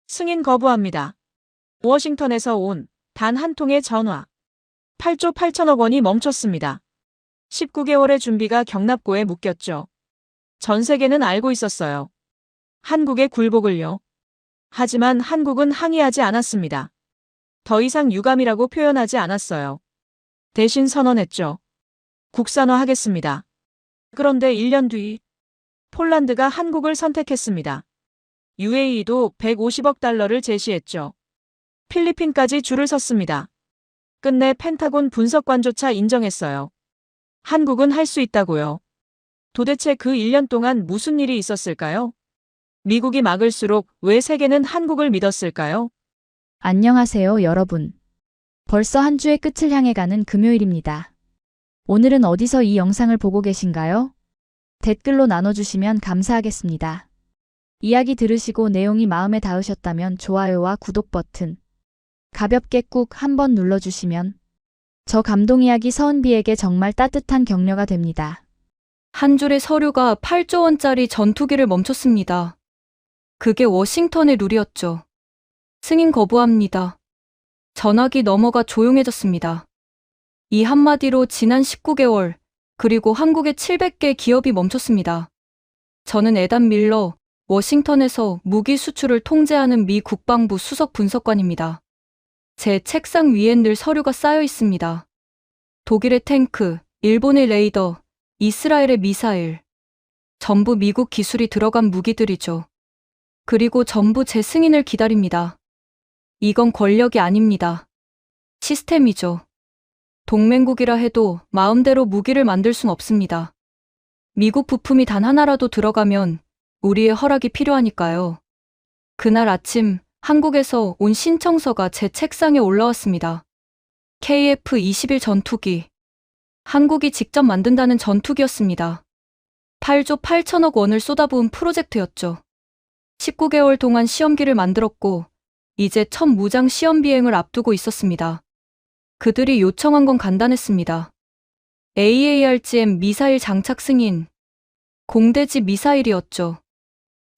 승인 거부합니다. 워싱턴에서 온 단 한 통의 전화. 8조 8천억 원이 멈췄습니다. 19개월의 준비가 경납고에 묶였죠. 전 세계는 알고 있었어요. 한국의 굴복을요. 하지만 한국은 항의하지 않았습니다. 더 이상 유감이라고 표현하지 않았어요. 대신 선언했죠. 국산화하겠습니다. 그런데 1년 뒤 폴란드가 한국을 선택했습니다. UAE도 150억 달러를 제시했죠. 필리핀까지 줄을 섰습니다. 끝내 펜타곤 분석관조차 인정했어요. 한국은 할 수 있다고요. 도대체 그 1년 동안 무슨 일이 있었을까요? 미국이 막을수록 왜 세계는 한국을 믿었을까요? 안녕하세요, 여러분. 벌써 한 주의 끝을 향해 가는 금요일입니다. 오늘은 어디서 이 영상을 보고 계신가요? 댓글로 나눠주시면 감사하겠습니다. 이야기 들으시고 내용이 마음에 닿으셨다면 좋아요와 구독 버튼 가볍게 꾹 한번 눌러주시면 저 감동 이야기 서은비에게 정말 따뜻한 격려가 됩니다. 한 줄의 서류가 8조 원짜리 전투기를 멈췄습니다. 그게 워싱턴의 룰이었죠. 승인 거부합니다. 전화기 너머가 조용해졌습니다. 이 한마디로 지난 19개월, 그리고 한국의 700개 기업이 멈췄습니다. 저는 에단 밀러, 워싱턴에서 무기 수출을 통제하는 미 국방부 수석 분석관입니다. 제 책상 위엔 늘 서류가 쌓여 있습니다. 독일의 탱크, 일본의 레이더, 이스라엘의 미사일. 전부 미국 기술이 들어간 무기들이죠. 그리고 전부 제 승인을 기다립니다. 이건 권력이 아닙니다. 시스템이죠. 동맹국이라 해도 마음대로 무기를 만들 순 없습니다. 미국 부품이 단 하나라도 들어가면 우리의 허락이 필요하니까요. 그날 아침 한국에서 온 신청서가 제 책상에 올라왔습니다. KF-21 전투기. 한국이 직접 만든다는 전투기였습니다. 8조 8천억 원을 쏟아부은 프로젝트였죠. 19개월 동안 시험기를 만들었고 이제 첫 무장 시험 비행을 앞두고 있었습니다. 그들이 요청한 건 간단했습니다. AARGM 미사일 장착 승인. 공대지 미사일이었죠.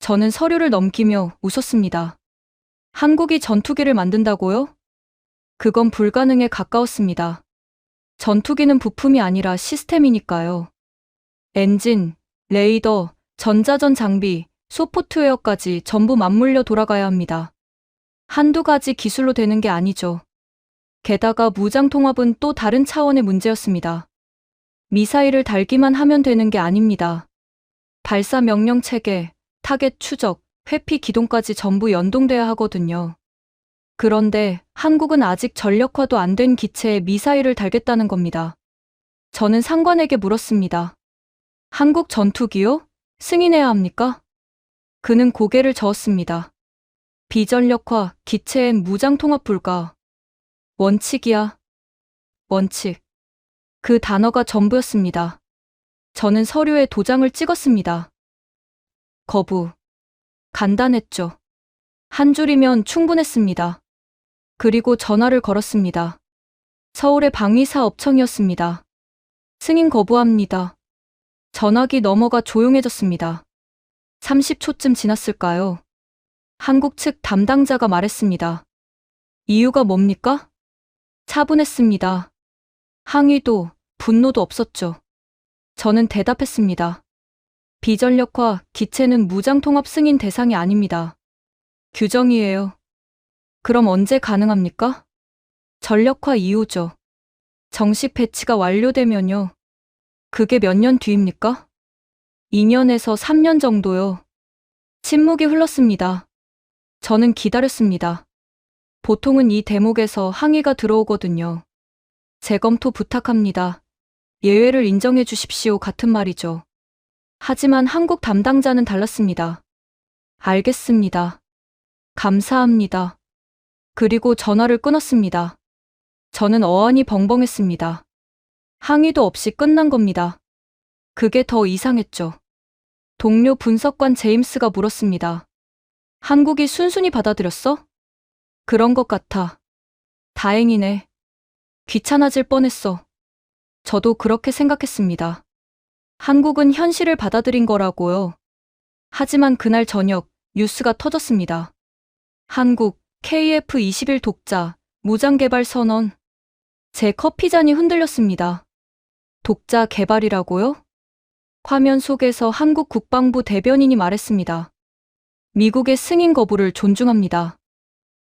저는 서류를 넘기며 웃었습니다. 한국이 전투기를 만든다고요? 그건 불가능에 가까웠습니다. 전투기는 부품이 아니라 시스템이니까요. 엔진, 레이더, 전자전 장비, 소프트웨어까지 전부 맞물려 돌아가야 합니다. 한두 가지 기술로 되는 게 아니죠. 게다가 무장통합은 또 다른 차원의 문제였습니다. 미사일을 달기만 하면 되는 게 아닙니다. 발사 명령 체계, 타겟 추적, 회피 기동까지 전부 연동돼야 하거든요. 그런데 한국은 아직 전력화도 안 된 기체에 미사일을 달겠다는 겁니다. 저는 상관에게 물었습니다. 한국 전투기요? 승인해야 합니까? 그는 고개를 저었습니다. 비전력화, 기체엔 무장통합 불가. 원칙이야. 원칙. 그 단어가 전부였습니다. 저는 서류에 도장을 찍었습니다. 거부. 간단했죠. 한 줄이면 충분했습니다. 그리고 전화를 걸었습니다. 서울의 방위사업청이었습니다. 승인 거부합니다. 전화기 너머가 조용해졌습니다. 30초쯤 지났을까요? 한국 측 담당자가 말했습니다. 이유가 뭡니까? 차분했습니다. 항의도, 분노도 없었죠. 저는 대답했습니다. 비전력화, 기체는 무장통합 승인 대상이 아닙니다. 규정이에요. 그럼 언제 가능합니까? 전력화 이후죠. 정식 배치가 완료되면요. 그게 몇 년 뒤입니까? 2년에서 3년 정도요. 침묵이 흘렀습니다. 저는 기다렸습니다. 보통은 이 대목에서 항의가 들어오거든요. 재검토 부탁합니다. 예외를 인정해 주십시오 같은 말이죠. 하지만 한국 담당자는 달랐습니다. 알겠습니다. 감사합니다. 그리고 전화를 끊었습니다. 저는 어안이 벙벙했습니다. 항의도 없이 끝난 겁니다. 그게 더 이상했죠. 동료 분석관 제임스가 물었습니다. 한국이 순순히 받아들였어? 그런 것 같아. 다행이네. 귀찮아질 뻔했어. 저도 그렇게 생각했습니다. 한국은 현실을 받아들인 거라고요. 하지만 그날 저녁 뉴스가 터졌습니다. 한국 KF-21 독자 무장 개발 선언. 제 커피잔이 흔들렸습니다. 독자 개발이라고요? 화면 속에서 한국 국방부 대변인이 말했습니다. 미국의 승인 거부를 존중합니다.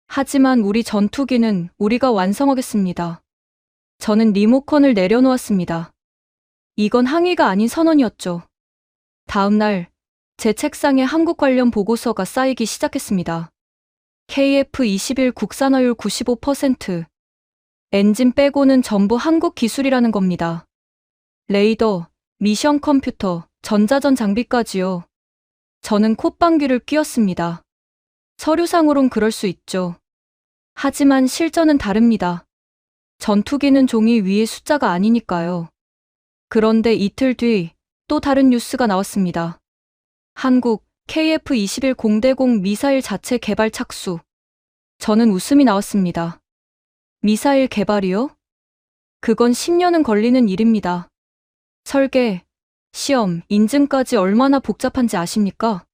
하지만 우리 전투기는 우리가 완성하겠습니다. 저는 리모컨을 내려놓았습니다. 이건 항의가 아닌 선언이었죠. 다음 날, 제 책상에 한국 관련 보고서가 쌓이기 시작했습니다. KF-21 국산화율 95%. 엔진 빼고는 전부 한국 기술이라는 겁니다. 레이더, 미션 컴퓨터, 전자전 장비까지요. 저는 콧방귀를 뀌었습니다. 서류상으론 그럴 수 있죠. 하지만 실전은 다릅니다. 전투기는 종이 위의 숫자가 아니니까요. 그런데 이틀 뒤 또 다른 뉴스가 나왔습니다. 한국 KF-21 공대공 미사일 자체 개발 착수. 저는 웃음이 나왔습니다. 미사일 개발이요? 그건 10년은 걸리는 일입니다. 설계, 시험, 인증까지 얼마나 복잡한지 아십니까?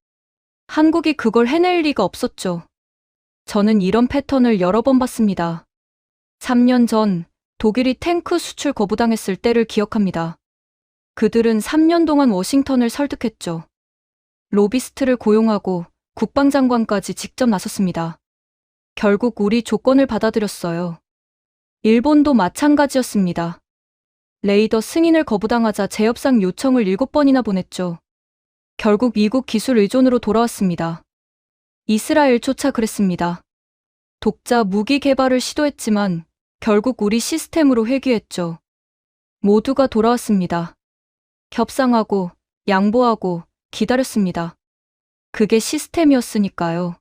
한국이 그걸 해낼 리가 없었죠. 저는 이런 패턴을 여러 번 봤습니다. 3년 전 독일이 탱크 수출 거부당했을 때를 기억합니다. 그들은 3년 동안 워싱턴을 설득했죠. 로비스트를 고용하고 국방장관까지 직접 나섰습니다. 결국 우리 조건을 받아들였어요. 일본도 마찬가지였습니다. 레이더 승인을 거부당하자 재협상 요청을 7번이나 보냈죠. 결국 미국 기술 의존으로 돌아왔습니다. 이스라엘조차 그랬습니다. 독자 무기 개발을 시도했지만 결국 우리 시스템으로 회귀했죠. 모두가 돌아왔습니다. 협상하고 양보하고 기다렸습니다. 그게 시스템이었으니까요.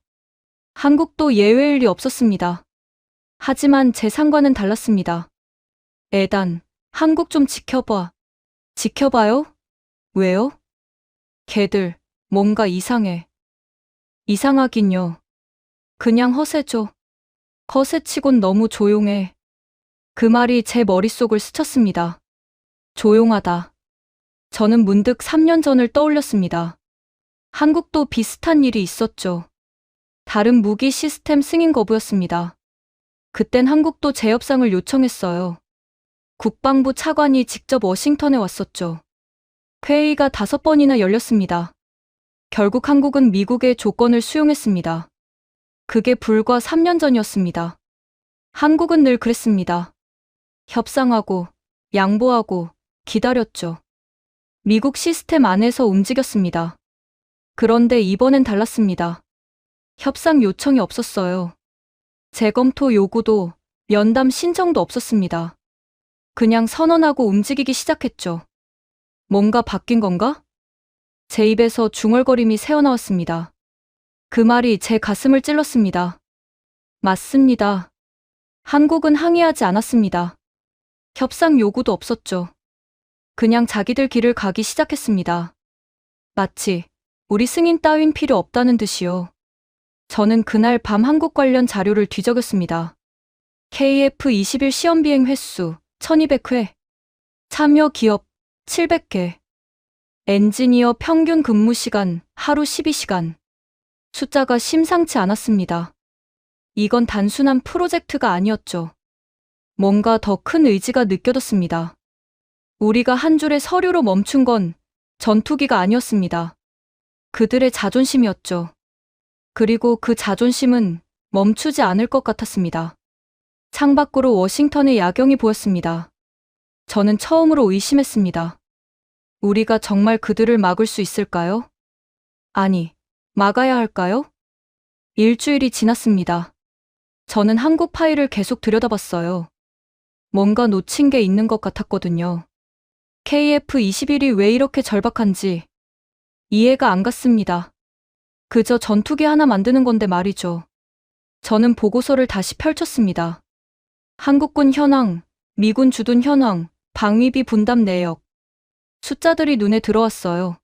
한국도 예외일 리 없었습니다. 하지만 제 상관은 달랐습니다. 애단, 한국 좀 지켜봐. 지켜봐요? 왜요? 걔들, 뭔가 이상해. 이상하긴요. 그냥 허세죠. 허세치곤 너무 조용해. 그 말이 제 머릿속을 스쳤습니다. 조용하다. 저는 문득 3년 전을 떠올렸습니다. 한국도 비슷한 일이 있었죠. 다른 무기 시스템 승인 거부였습니다. 그땐 한국도 재협상을 요청했어요. 국방부 차관이 직접 워싱턴에 왔었죠. 회의가 5번이나 열렸습니다. 결국 한국은 미국의 조건을 수용했습니다. 그게 불과 3년 전이었습니다. 한국은 늘 그랬습니다. 협상하고, 양보하고, 기다렸죠. 미국 시스템 안에서 움직였습니다. 그런데 이번엔 달랐습니다. 협상 요청이 없었어요. 재검토 요구도, 면담 신청도 없었습니다. 그냥 선언하고 움직이기 시작했죠. 뭔가 바뀐 건가? 제 입에서 중얼거림이 새어나왔습니다. 그 말이 제 가슴을 찔렀습니다. 맞습니다. 한국은 항의하지 않았습니다. 협상 요구도 없었죠. 그냥 자기들 길을 가기 시작했습니다. 마치 우리 승인 따윈 필요 없다는 듯이요. 저는 그날 밤 한국 관련 자료를 뒤적였습니다. KF-21 시험 비행 횟수 1200회, 참여 기업 700개, 엔지니어 평균 근무 시간 하루 12시간. 숫자가 심상치 않았습니다. 이건 단순한 프로젝트가 아니었죠. 뭔가 더 큰 의지가 느껴졌습니다. 우리가 한 줄의 서류로 멈춘 건 전투기가 아니었습니다. 그들의 자존심이었죠. 그리고 그 자존심은 멈추지 않을 것 같았습니다. 창밖으로 워싱턴의 야경이 보였습니다. 저는 처음으로 의심했습니다. 우리가 정말 그들을 막을 수 있을까요? 아니, 막아야 할까요? 일주일이 지났습니다. 저는 한국 파일을 계속 들여다봤어요. 뭔가 놓친 게 있는 것 같았거든요. KF-21이 왜 이렇게 절박한지 이해가 안 갔습니다. 그저 전투기 하나 만드는 건데 말이죠. 저는 보고서를 다시 펼쳤습니다. 한국군 현황, 미군 주둔 현황, 방위비 분담 내역. 숫자들이 눈에 들어왔어요.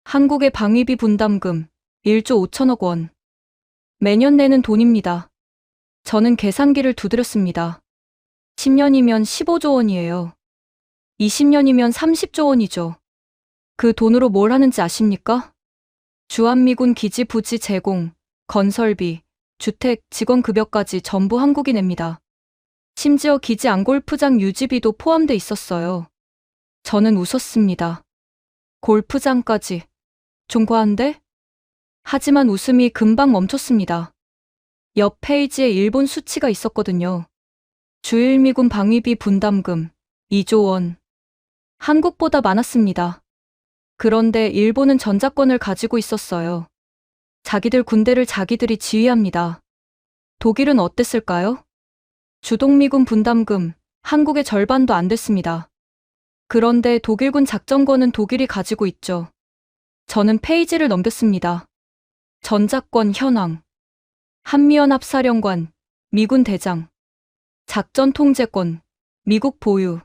한국의 방위비 분담금 1조 5천억 원. 매년 내는 돈입니다. 저는 계산기를 두드렸습니다. 10년이면 15조 원이에요. 20년이면 30조 원이죠. 그 돈으로 뭘 하는지 아십니까? 주한미군 기지 부지 제공, 건설비, 주택, 직원급여까지 전부 한국이 냅니다. 심지어 기지 안 골프장 유지비도 포함돼 있었어요. 저는 웃었습니다. 골프장까지. 좀 과한데? 하지만 웃음이 금방 멈췄습니다. 옆 페이지에 일본 수치가 있었거든요. 주일 미군 방위비 분담금 2조 원. 한국보다 많았습니다. 그런데 일본은 전자권을 가지고 있었어요. 자기들 군대를 자기들이 지휘합니다. 독일은 어땠을까요? 주동미군 분담금 한국의 절반도 안 됐습니다. 그런데 독일군 작전권은 독일이 가지고 있죠. 저는 페이지를 넘겼습니다. 전자권 현황, 한미연합사령관, 미군 대장, 작전 통제권, 미국 보유.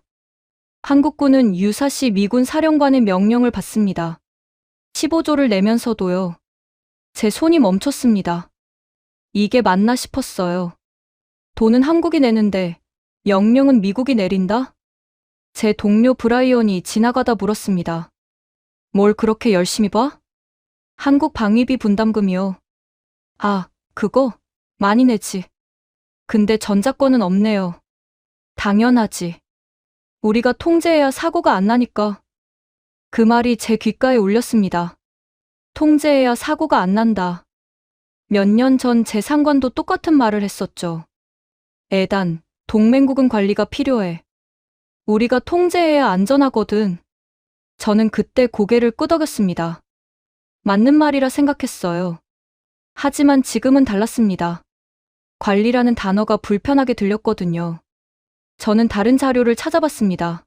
한국군은 유사시 미군 사령관의 명령을 받습니다. 15조를 내면서도요. 제 손이 멈췄습니다. 이게 맞나 싶었어요. 돈은 한국이 내는데 명령은 미국이 내린다? 제 동료 브라이언이 지나가다 물었습니다. 뭘 그렇게 열심히 봐? 한국 방위비 분담금이요. 아, 그거? 많이 내지. 근데 전자권은 없네요. 당연하지. 우리가 통제해야 사고가 안 나니까. 그 말이 제 귓가에 울렸습니다. 통제해야 사고가 안 난다. 몇 년 전 제 상관도 똑같은 말을 했었죠. 애단, 동맹국은 관리가 필요해. 우리가 통제해야 안전하거든. 저는 그때 고개를 끄덕였습니다. 맞는 말이라 생각했어요. 하지만 지금은 달랐습니다. 관리라는 단어가 불편하게 들렸거든요. 저는 다른 자료를 찾아봤습니다.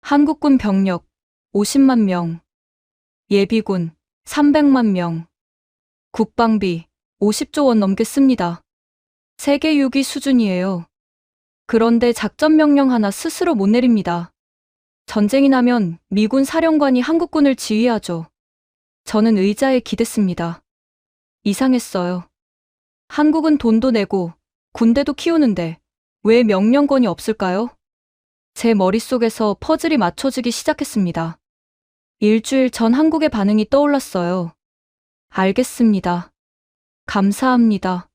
한국군 병력 50만 명, 예비군 300만 명, 국방비 50조 원 넘게 씁니다. 세계 6위 수준이에요. 그런데 작전 명령 하나 스스로 못 내립니다. 전쟁이 나면 미군 사령관이 한국군을 지휘하죠. 저는 의자에 기댔습니다. 이상했어요. 한국은 돈도 내고 군대도 키우는데 왜 명령권이 없을까요? 제 머릿속에서 퍼즐이 맞춰지기 시작했습니다. 일주일 전 한국의 반응이 떠올랐어요. 알겠습니다. 감사합니다.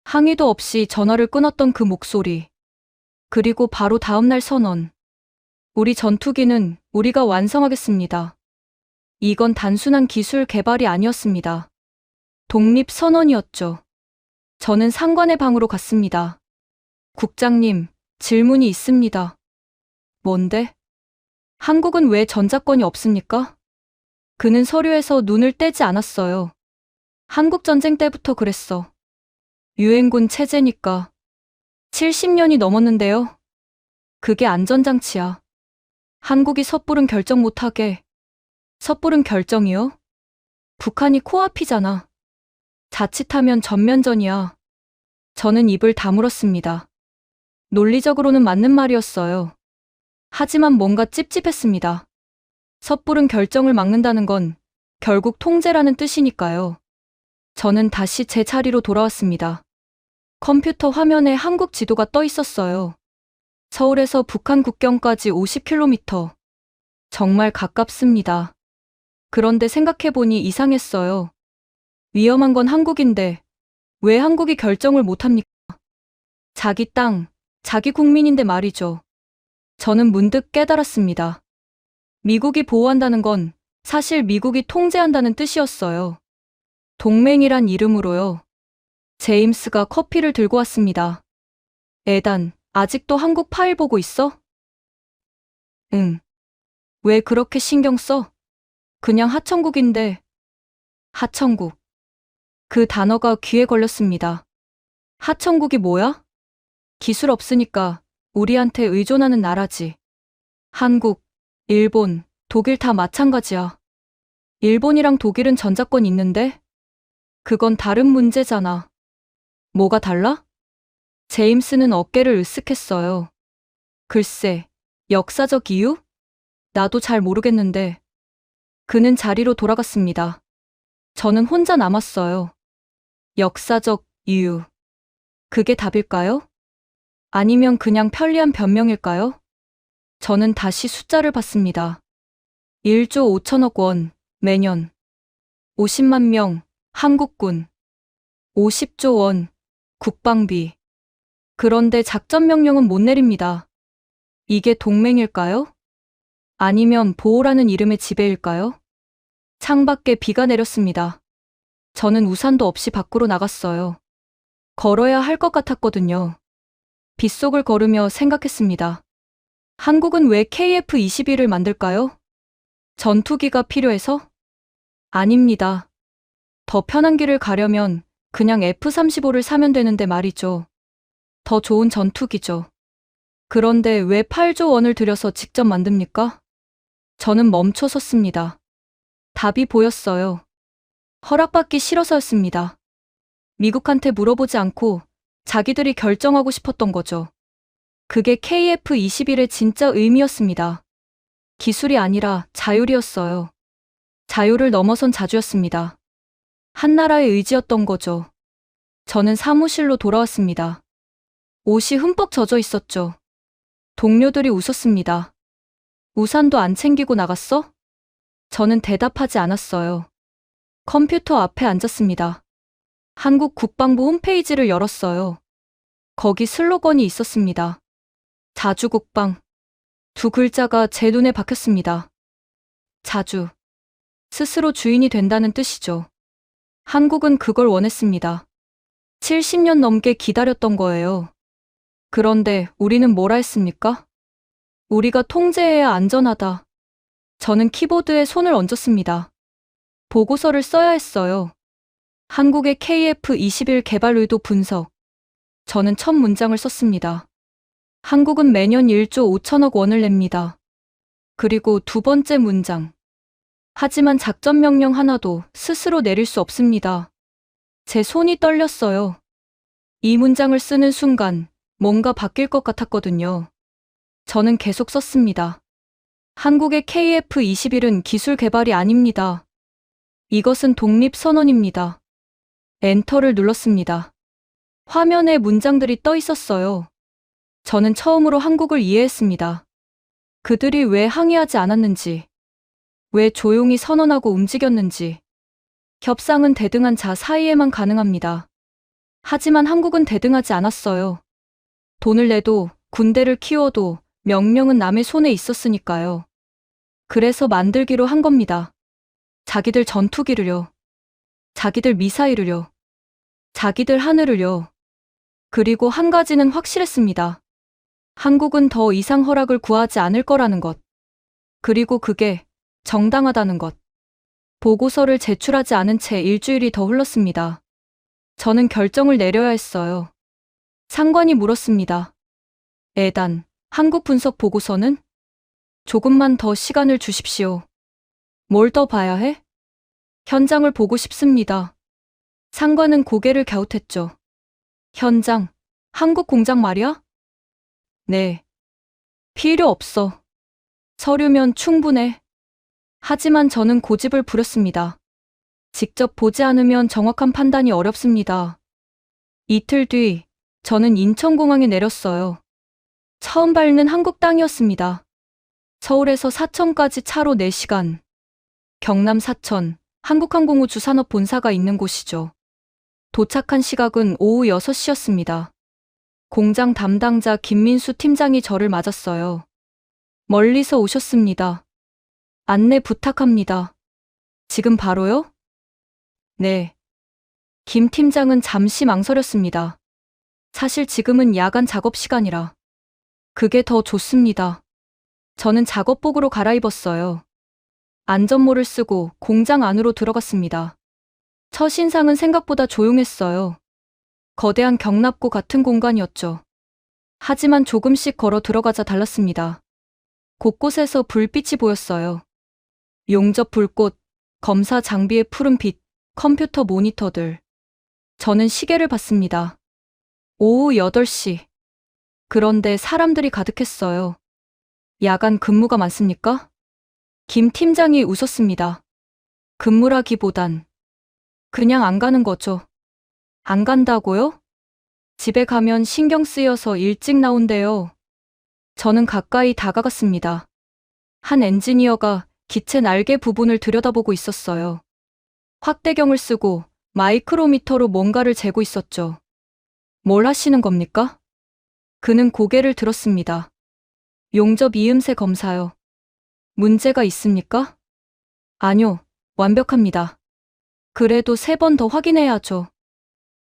항의도 없이 전화를 끊었던 그 목소리. 그리고 바로 다음날 선언. 우리 전투기는 우리가 완성하겠습니다. 이건 단순한 기술 개발이 아니었습니다. 독립선언이었죠. 저는 상관의 방으로 갔습니다. 국장님, 질문이 있습니다. 뭔데? 한국은 왜 전자권이 없습니까? 그는 서류에서 눈을 떼지 않았어요. 한국전쟁 때부터 그랬어. 유엔군 체제니까. 70년이 넘었는데요. 그게 안전장치야. 한국이 섣부른 결정 못하게. 섣부른 결정이요? 북한이 코앞이잖아. 자칫하면 전면전이야. 저는 입을 다물었습니다. 논리적으로는 맞는 말이었어요. 하지만 뭔가 찝찝했습니다. 섣부른 결정을 막는다는 건 결국 통제라는 뜻이니까요. 저는 다시 제 자리로 돌아왔습니다. 컴퓨터 화면에 한국 지도가 떠 있었어요. 서울에서 북한 국경까지 50km. 정말 가깝습니다. 그런데 생각해보니 이상했어요. 위험한 건 한국인데 왜 한국이 결정을 못합니까? 자기 땅, 자기 국민인데 말이죠. 저는 문득 깨달았습니다. 미국이 보호한다는 건 사실 미국이 통제한다는 뜻이었어요. 동맹이란 이름으로요. 제임스가 커피를 들고 왔습니다. 에단, 아직도 한국 파일 보고 있어? 응. 왜 그렇게 신경 써? 그냥 하청국인데. 하청국. 그 단어가 귀에 걸렸습니다. 하청국이 뭐야? 기술 없으니까 우리한테 의존하는 나라지. 한국, 일본, 독일 다 마찬가지야. 일본이랑 독일은 전자권 있는데? 그건 다른 문제잖아. 뭐가 달라? 제임스는 어깨를 으쓱했어요. 글쎄, 역사적 이유? 나도 잘 모르겠는데. 그는 자리로 돌아갔습니다. 저는 혼자 남았어요. 역사적 이유. 그게 답일까요? 아니면 그냥 편리한 변명일까요? 저는 다시 숫자를 봤습니다. 1조 5천억 원, 매년. 50만 명, 한국군. 50조 원, 국방비. 그런데 작전 명령은 못 내립니다. 이게 동맹일까요? 아니면 보호라는 이름의 지배일까요? 창밖에 비가 내렸습니다. 저는 우산도 없이 밖으로 나갔어요. 걸어야 할 것 같았거든요. 빗속을 걸으며 생각했습니다. 한국은 왜 KF-21을 만들까요? 전투기가 필요해서? 아닙니다. 더 편한 길을 가려면 그냥 F-35를 사면 되는데 말이죠. 더 좋은 전투기죠. 그런데 왜 8조 원을 들여서 직접 만듭니까? 저는 멈춰 섰습니다. 답이 보였어요. 허락받기 싫어서였습니다. 미국한테 물어보지 않고 자기들이 결정하고 싶었던 거죠. 그게 KF-21의 진짜 의미였습니다. 기술이 아니라 자율이었어요. 자율을 넘어선 자주였습니다. 한나라의 의지였던 거죠. 저는 사무실로 돌아왔습니다. 옷이 흠뻑 젖어 있었죠. 동료들이 웃었습니다. 우산도 안 챙기고 나갔어? 저는 대답하지 않았어요. 컴퓨터 앞에 앉았습니다. 한국 국방부 홈페이지를 열었어요. 거기 슬로건이 있었습니다. 자주국방. 두 글자가 제 눈에 박혔습니다. 자주. 스스로 주인이 된다는 뜻이죠. 한국은 그걸 원했습니다. 70년 넘게 기다렸던 거예요. 그런데 우리는 뭐라 했습니까? 우리가 통제해야 안전하다. 저는 키보드에 손을 얹었습니다. 보고서를 써야 했어요. 한국의 KF-21 개발 의도 분석. 저는 첫 문장을 썼습니다. 한국은 매년 1조 5천억 원을 냅니다. 그리고 두 번째 문장. 하지만 작전 명령 하나도 스스로 내릴 수 없습니다. 제 손이 떨렸어요. 이 문장을 쓰는 순간 뭔가 바뀔 것 같았거든요. 저는 계속 썼습니다. 한국의 KF-21은 기술 개발이 아닙니다. 이것은 독립선언입니다. 엔터를 눌렀습니다. 화면에 문장들이 떠 있었어요. 저는 처음으로 한국을 이해했습니다. 그들이 왜 항의하지 않았는지, 왜 조용히 선언하고 움직였는지. 협상은 대등한 자 사이에만 가능합니다. 하지만 한국은 대등하지 않았어요. 돈을 내도 군대를 키워도 명령은 남의 손에 있었으니까요. 그래서 만들기로 한 겁니다. 자기들 전투기를요. 자기들 미사일을요. 자기들 하늘을요. 그리고 한 가지는 확실했습니다. 한국은 더 이상 허락을 구하지 않을 거라는 것. 그리고 그게 정당하다는 것. 보고서를 제출하지 않은 채 일주일이 더 흘렀습니다. 저는 결정을 내려야 했어요. 상관이 물었습니다. 애단, 한국 분석 보고서는? 조금만 더 시간을 주십시오. 뭘 더 봐야 해? 현장을 보고 싶습니다. 상관은 고개를 갸웃했죠. 현장, 한국 공장 말이야? 네. 필요 없어. 서류면 충분해. 하지만 저는 고집을 부렸습니다. 직접 보지 않으면 정확한 판단이 어렵습니다. 이틀 뒤, 저는 인천공항에 내렸어요. 처음 밟는 한국 땅이었습니다. 서울에서 사천까지 차로 4시간. 경남 사천, 한국항공우 주산업 본사가 있는 곳이죠. 도착한 시각은 오후 6시였습니다. 공장 담당자 김민수 팀장이 저를 맞았어요. 멀리서 오셨습니다. 안내 부탁합니다. 지금 바로요? 네. 김 팀장은 잠시 망설였습니다. 사실 지금은 야간 작업 시간이라. 그게 더 좋습니다. 저는 작업복으로 갈아입었어요. 안전모를 쓰고 공장 안으로 들어갔습니다. 첫 인상은 생각보다 조용했어요. 거대한 경납고 같은 공간이었죠. 하지만 조금씩 걸어 들어가자 달랐습니다. 곳곳에서 불빛이 보였어요. 용접 불꽃, 검사 장비의 푸른 빛, 컴퓨터 모니터들. 저는 시계를 봤습니다. 오후 8시. 그런데 사람들이 가득했어요. 야간 근무가 많습니까? 김 팀장이 웃었습니다. 근무라기보단 그냥 안 가는 거죠. 안 간다고요? 집에 가면 신경 쓰여서 일찍 나온대요. 저는 가까이 다가갔습니다. 한 엔지니어가 기체 날개 부분을 들여다보고 있었어요. 확대경을 쓰고 마이크로미터로 뭔가를 재고 있었죠. 뭘 하시는 겁니까? 그는 고개를 들었습니다. 용접 이음새 검사요. 문제가 있습니까? 아니요, 완벽합니다. 그래도 3번 더 확인해야죠.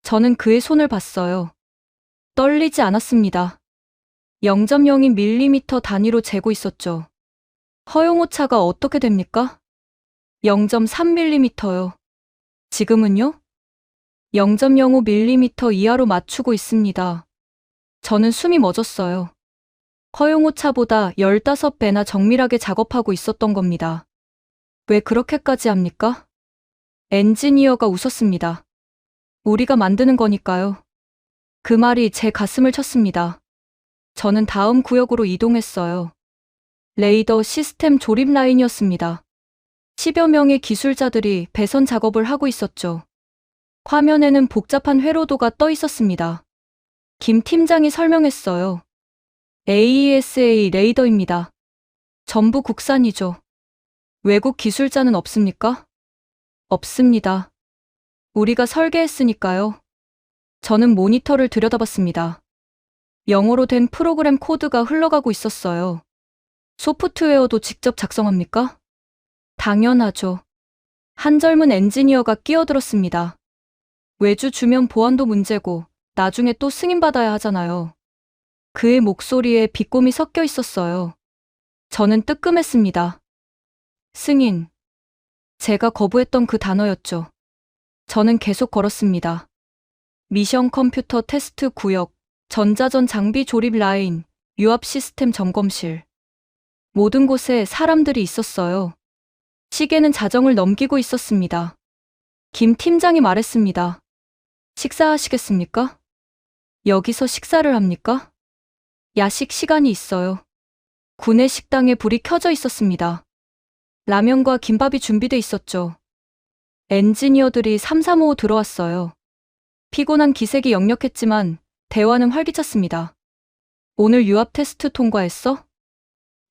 저는 그의 손을 봤어요. 떨리지 않았습니다. 0.02mm 단위로 재고 있었죠. 허용오차가 어떻게 됩니까? 0.3mm요. 지금은요? 0.05mm 이하로 맞추고 있습니다. 저는 숨이 멎었어요. 허용오차보다 15배나 정밀하게 작업하고 있었던 겁니다. 왜 그렇게까지 합니까? 엔지니어가 웃었습니다. 우리가 만드는 거니까요. 그 말이 제 가슴을 쳤습니다. 저는 다음 구역으로 이동했어요. 레이더 시스템 조립 라인이었습니다. 10여 명의 기술자들이 배선 작업을 하고 있었죠. 화면에는 복잡한 회로도가 떠 있었습니다. 김 팀장이 설명했어요. AESA 레이더입니다. 전부 국산이죠. 외국 기술자는 없습니까? 없습니다. 우리가 설계했으니까요. 저는 모니터를 들여다봤습니다. 영어로 된 프로그램 코드가 흘러가고 있었어요. 소프트웨어도 직접 작성합니까? 당연하죠. 한 젊은 엔지니어가 끼어들었습니다. 외주 주면 보안도 문제고 나중에 또 승인받아야 하잖아요. 그의 목소리에 비꼼이 섞여 있었어요. 저는 뜨끔했습니다. 승인. 제가 거부했던 그 단어였죠. 저는 계속 걸었습니다. 미션 컴퓨터 테스트 구역, 전자전 장비 조립 라인, 유압 시스템 점검실. 모든 곳에 사람들이 있었어요. 시계는 자정을 넘기고 있었습니다. 김 팀장이 말했습니다. 식사하시겠습니까? 여기서 식사를 합니까? 야식 시간이 있어요. 구내 식당에 불이 켜져 있었습니다. 라면과 김밥이 준비돼 있었죠. 엔지니어들이 335 들어왔어요. 피곤한 기색이 역력했지만 대화는 활기찼습니다. 오늘 유압 테스트 통과했어?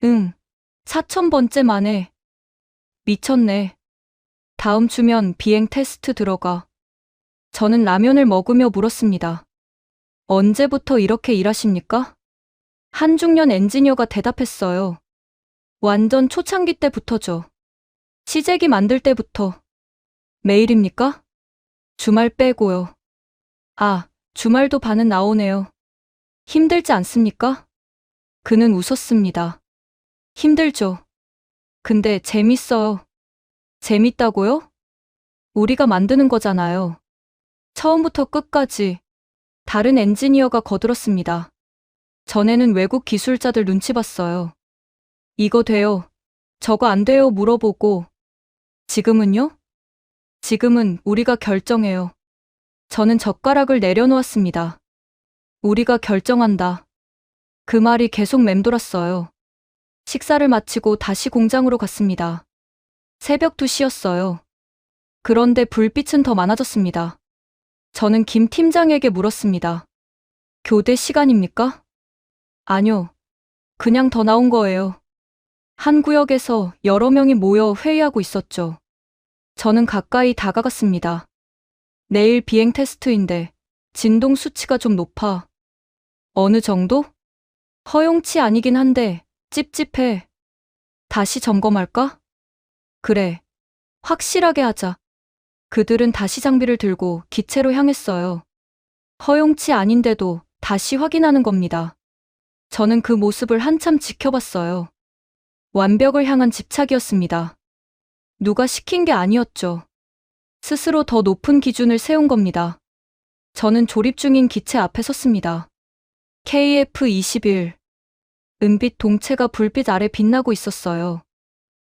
응. 4000번째 만에. 미쳤네. 다음 주면 비행 테스트 들어가. 저는 라면을 먹으며 물었습니다. 언제부터 이렇게 일하십니까? 한중년 엔지니어가 대답했어요. 완전 초창기 때부터죠. 시제기 만들 때부터. 매일입니까? 주말 빼고요. 아, 주말도 반은 나오네요. 힘들지 않습니까? 그는 웃었습니다. 힘들죠. 근데 재밌어요. 재밌다고요? 우리가 만드는 거잖아요. 처음부터 끝까지. 다른 엔지니어가 거들었습니다. 전에는 외국 기술자들 눈치 봤어요. 이거 돼요. 저거 안 돼요 물어보고. 지금은요? 지금은 우리가 결정해요. 저는 젓가락을 내려놓았습니다. 우리가 결정한다. 그 말이 계속 맴돌았어요. 식사를 마치고 다시 공장으로 갔습니다. 새벽 2시였어요. 그런데 불빛은 더 많아졌습니다. 저는 김 팀장에게 물었습니다. 교대 시간입니까? 아니요. 그냥 더 나온 거예요. 한 구역에서 여러 명이 모여 회의하고 있었죠. 저는 가까이 다가갔습니다. 내일 비행 테스트인데 진동 수치가 좀 높아. 어느 정도? 허용치 아니긴 한데 찝찝해. 다시 점검할까? 그래. 확실하게 하자. 그들은 다시 장비를 들고 기체로 향했어요. 허용치 아닌데도 다시 확인하는 겁니다. 저는 그 모습을 한참 지켜봤어요. 완벽을 향한 집착이었습니다. 누가 시킨 게 아니었죠. 스스로 더 높은 기준을 세운 겁니다. 저는 조립 중인 기체 앞에 섰습니다. KF-21. 은빛 동체가 불빛 아래 빛나고 있었어요.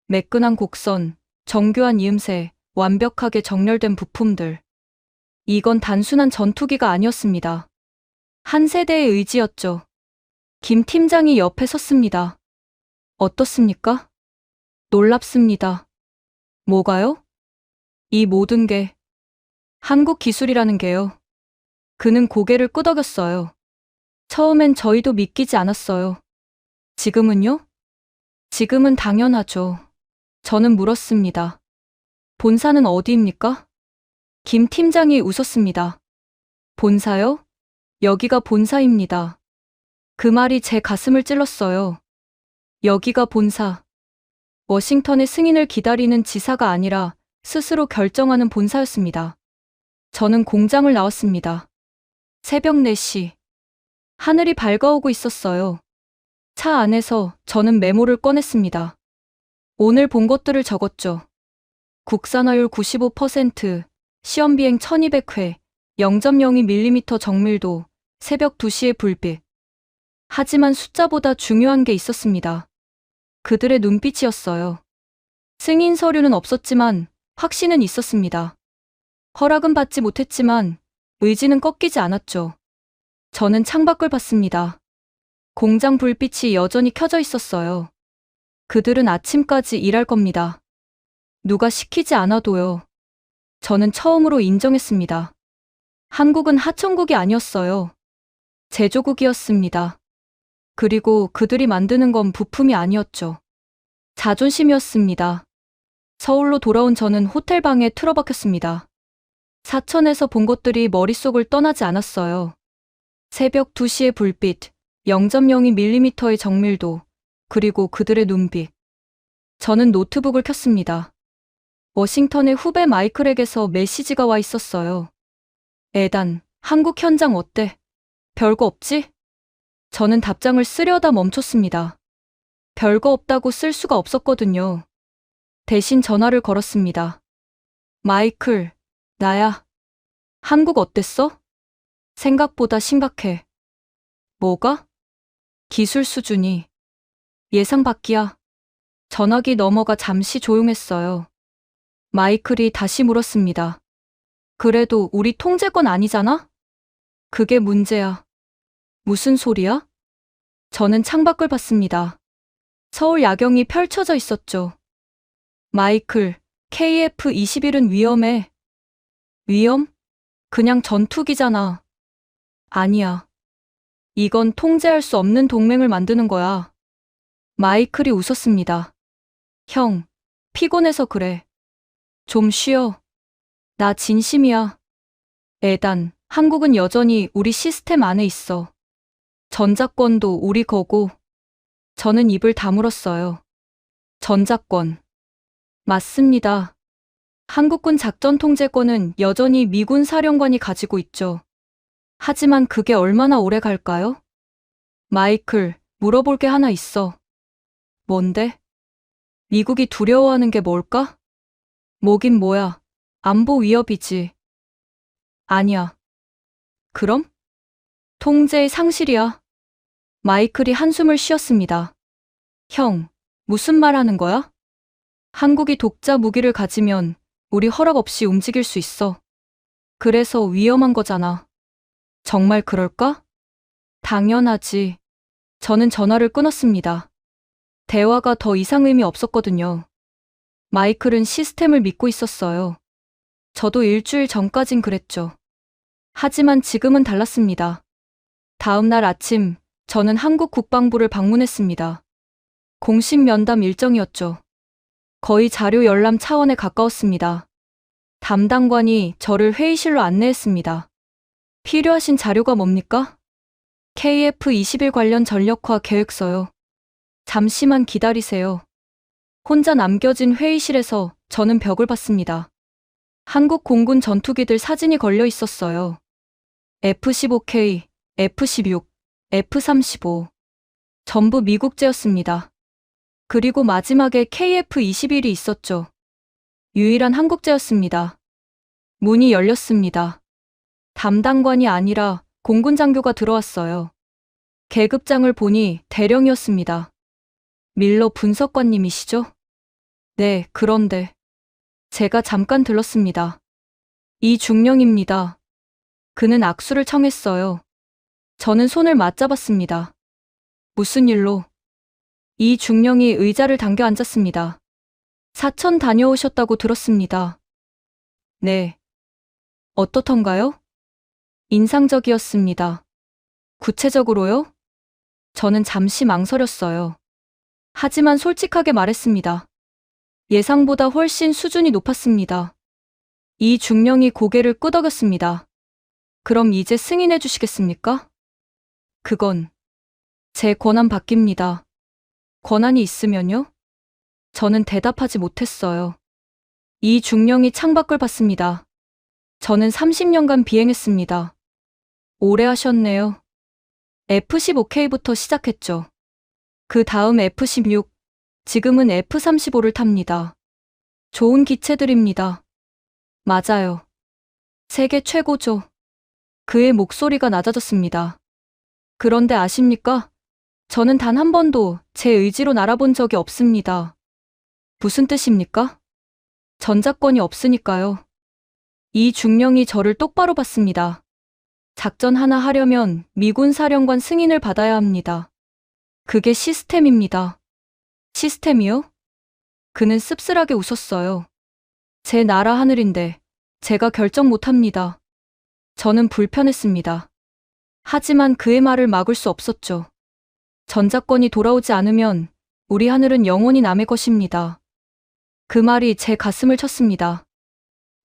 매끈한 곡선, 정교한 이음새, 완벽하게 정렬된 부품들. 이건 단순한 전투기가 아니었습니다. 한 세대의 의지였죠. 김 팀장이 옆에 섰습니다. 어떻습니까? 놀랍습니다. 뭐가요? 이 모든 게 한국 기술이라는 게요. 그는 고개를 끄덕였어요. 처음엔 저희도 믿기지 않았어요. 지금은요? 지금은 당연하죠. 저는 물었습니다. 본사는 어디입니까? 김 팀장이 웃었습니다. 본사요? 여기가 본사입니다. 그 말이 제 가슴을 찔렀어요. 여기가 본사. 워싱턴의 승인을 기다리는 지사가 아니라 스스로 결정하는 본사였습니다. 저는 공장을 나왔습니다. 새벽 4시. 하늘이 밝아오고 있었어요. 차 안에서 저는 메모를 꺼냈습니다. 오늘 본 것들을 적었죠. 국산화율 95%, 시험비행 1200회, 0.02mm 정밀도, 새벽 2시의 불빛. 하지만 숫자보다 중요한 게 있었습니다. 그들의 눈빛이었어요. 승인 서류는 없었지만 확신은 있었습니다. 허락은 받지 못했지만 의지는 꺾이지 않았죠. 저는 창밖을 봤습니다. 공장 불빛이 여전히 켜져 있었어요. 그들은 아침까지 일할 겁니다. 누가 시키지 않아도요. 저는 처음으로 인정했습니다. 한국은 하청국이 아니었어요. 제조국이었습니다. 그리고 그들이 만드는 건 부품이 아니었죠. 자존심이었습니다. 서울로 돌아온 저는 호텔 방에 틀어박혔습니다. 사천에서 본 것들이 머릿속을 떠나지 않았어요. 새벽 2시의 불빛, 0.02mm의 정밀도, 그리고 그들의 눈빛. 저는 노트북을 켰습니다. 워싱턴의 후배 마이클에게서 메시지가 와 있었어요. 에단, 한국 현장 어때? 별거 없지? 저는 답장을 쓰려다 멈췄습니다. 별거 없다고 쓸 수가 없었거든요. 대신 전화를 걸었습니다. 마이클, 나야. 한국 어땠어? 생각보다 심각해. 뭐가? 기술 수준이. 예상 밖이야. 전화기 너머가 잠시 조용했어요. 마이클이 다시 물었습니다. 그래도 우리 통제권 아니잖아? 그게 문제야. 무슨 소리야? 저는 창밖을 봤습니다. 서울 야경이 펼쳐져 있었죠. 마이클, KF-21은 위험해. 위험? 그냥 전투기잖아. 아니야. 이건 통제할 수 없는 동맹을 만드는 거야. 마이클이 웃었습니다. 형, 피곤해서 그래. 좀 쉬어. 나 진심이야. 에단, 한국은 여전히 우리 시스템 안에 있어. 전자권도 우리 거고. 저는 입을 다물었어요. 전자권. 맞습니다. 한국군 작전 통제권은 여전히 미군 사령관이 가지고 있죠. 하지만 그게 얼마나 오래 갈까요? 마이클, 물어볼 게 하나 있어. 뭔데? 미국이 두려워하는 게 뭘까? 뭐긴 뭐야. 안보 위협이지. 아니야. 그럼? 통제의 상실이야. 마이클이 한숨을 쉬었습니다. 형, 무슨 말 하는 거야? 한국이 독자 무기를 가지면 우리 허락 없이 움직일 수 있어. 그래서 위험한 거잖아. 정말 그럴까? 당연하지. 저는 전화를 끊었습니다. 대화가 더 이상 의미 없었거든요. 마이클은 시스템을 믿고 있었어요. 저도 일주일 전까진 그랬죠. 하지만 지금은 달랐습니다. 다음 날 아침, 저는 한국 국방부를 방문했습니다. 공식 면담 일정이었죠. 거의 자료 열람 차원에 가까웠습니다. 담당관이 저를 회의실로 안내했습니다. 필요하신 자료가 뭡니까? KF-21 관련 전력화 계획서요. 잠시만 기다리세요. 혼자 남겨진 회의실에서 저는 벽을 봤습니다. 한국 공군 전투기들 사진이 걸려 있었어요. F-15K, F-16, F-35. 전부 미국제였습니다. 그리고 마지막에 KF-21이 있었죠. 유일한 한국제였습니다. 문이 열렸습니다. 담당관이 아니라 공군 장교가 들어왔어요. 계급장을 보니 대령이었습니다. 밀러 분석관님이시죠? 네, 그런데 제가 잠깐 들렀습니다. 이중령입니다. 그는 악수를 청했어요. 저는 손을 맞잡았습니다. 무슨 일로? 이중령이 의자를 당겨 앉았습니다. 사천 다녀오셨다고 들었습니다. 네. 어떻던가요? 인상적이었습니다. 구체적으로요? 저는 잠시 망설였어요. 하지만 솔직하게 말했습니다. 예상보다 훨씬 수준이 높았습니다. 이 중령이 고개를 끄덕였습니다. 그럼 이제 승인해 주시겠습니까? 그건 제 권한 밖입니다. 권한이 있으면요? 저는 대답하지 못했어요. 이 중령이 창밖을 봤습니다. 저는 30년간 비행했습니다. 오래 하셨네요. F-15K부터 시작했죠. 그 다음 F-16, 지금은 F-35를 탑니다. 좋은 기체들입니다. 맞아요. 세계 최고죠. 그의 목소리가 낮아졌습니다. 그런데 아십니까? 저는 단 한 번도 제 의지로 날아본 적이 없습니다. 무슨 뜻입니까? 전자권이 없으니까요. 이 중령이 저를 똑바로 봤습니다. 작전 하나 하려면 미군 사령관 승인을 받아야 합니다. 그게 시스템입니다. 시스템이요? 그는 씁쓸하게 웃었어요. 제 나라 하늘인데 제가 결정 못합니다. 저는 불편했습니다. 하지만 그의 말을 막을 수 없었죠. 전자권이 돌아오지 않으면 우리 하늘은 영원히 남의 것입니다. 그 말이 제 가슴을 쳤습니다.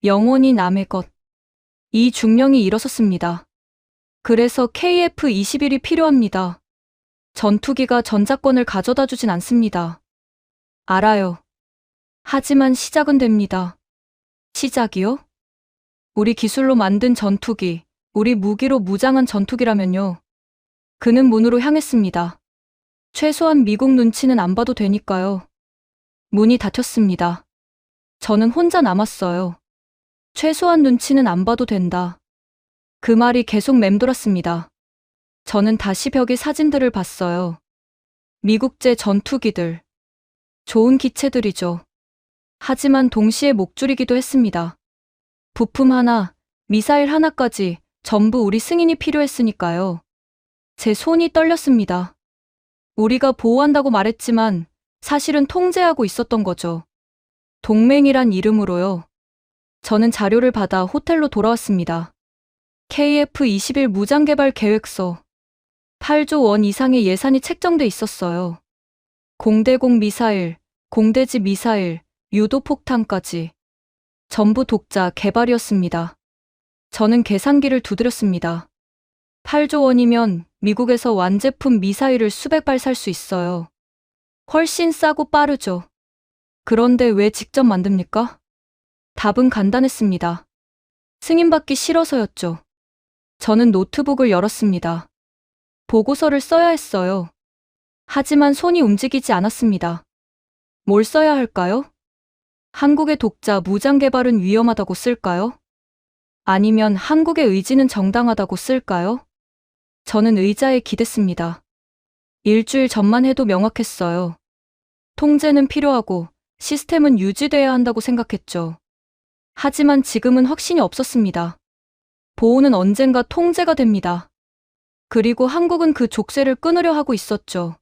영원히 남의 것. 이 중령이 일어섰습니다. 그래서 KF-21이 필요합니다. 전투기가 전자권을 가져다 주진 않습니다. 알아요. 하지만 시작은 됩니다. 시작이요? 우리 기술로 만든 전투기, 우리 무기로 무장한 전투기라면요. 그는 문으로 향했습니다. 최소한 미국 눈치는 안 봐도 되니까요. 문이 닫혔습니다. 저는 혼자 남았어요. 최소한 눈치는 안 봐도 된다. 그 말이 계속 맴돌았습니다. 저는 다시 벽에 사진들을 봤어요. 미국제 전투기들. 좋은 기체들이죠. 하지만 동시에 목줄이기도 했습니다. 부품 하나, 미사일 하나까지 전부 우리 승인이 필요했으니까요. 제 손이 떨렸습니다. 우리가 보호한다고 말했지만 사실은 통제하고 있었던 거죠. 동맹이란 이름으로요. 저는 자료를 받아 호텔로 돌아왔습니다. KF-21 무장개발 계획서. 8조 원 이상의 예산이 책정돼 있었어요. 공대공 미사일, 공대지 미사일, 유도폭탄까지. 전부 독자 개발이었습니다. 저는 계산기를 두드렸습니다. 8조 원이면 미국에서 완제품 미사일을 수백 발 살 수 있어요. 훨씬 싸고 빠르죠. 그런데 왜 직접 만듭니까? 답은 간단했습니다. 승인받기 싫어서였죠. 저는 노트북을 열었습니다. 보고서를 써야 했어요. 하지만 손이 움직이지 않았습니다. 뭘 써야 할까요? 한국의 독자 무장 개발은 위험하다고 쓸까요? 아니면 한국의 의지는 정당하다고 쓸까요? 저는 의자에 기댔습니다. 일주일 전만 해도 명확했어요. 통제는 필요하고 시스템은 유지돼야 한다고 생각했죠. 하지만 지금은 확신이 없었습니다. 보호는 언젠가 통제가 됩니다. 그리고 한국은 그 족쇄를 끊으려 하고 있었죠.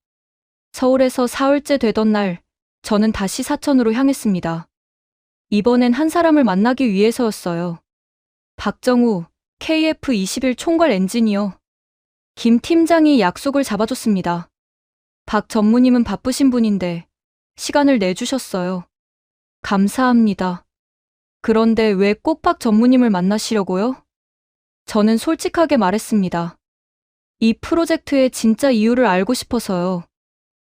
서울에서 사흘째 되던 날, 저는 다시 사천으로 향했습니다. 이번엔 한 사람을 만나기 위해서였어요. 박정우, KF-21 총괄 엔지니어. 김 팀장이 약속을 잡아줬습니다. 박 전무님은 바쁘신 분인데 시간을 내주셨어요. 감사합니다. 그런데 왜 꼭 박 전무님을 만나시려고요? 저는 솔직하게 말했습니다. 이 프로젝트의 진짜 이유를 알고 싶어서요.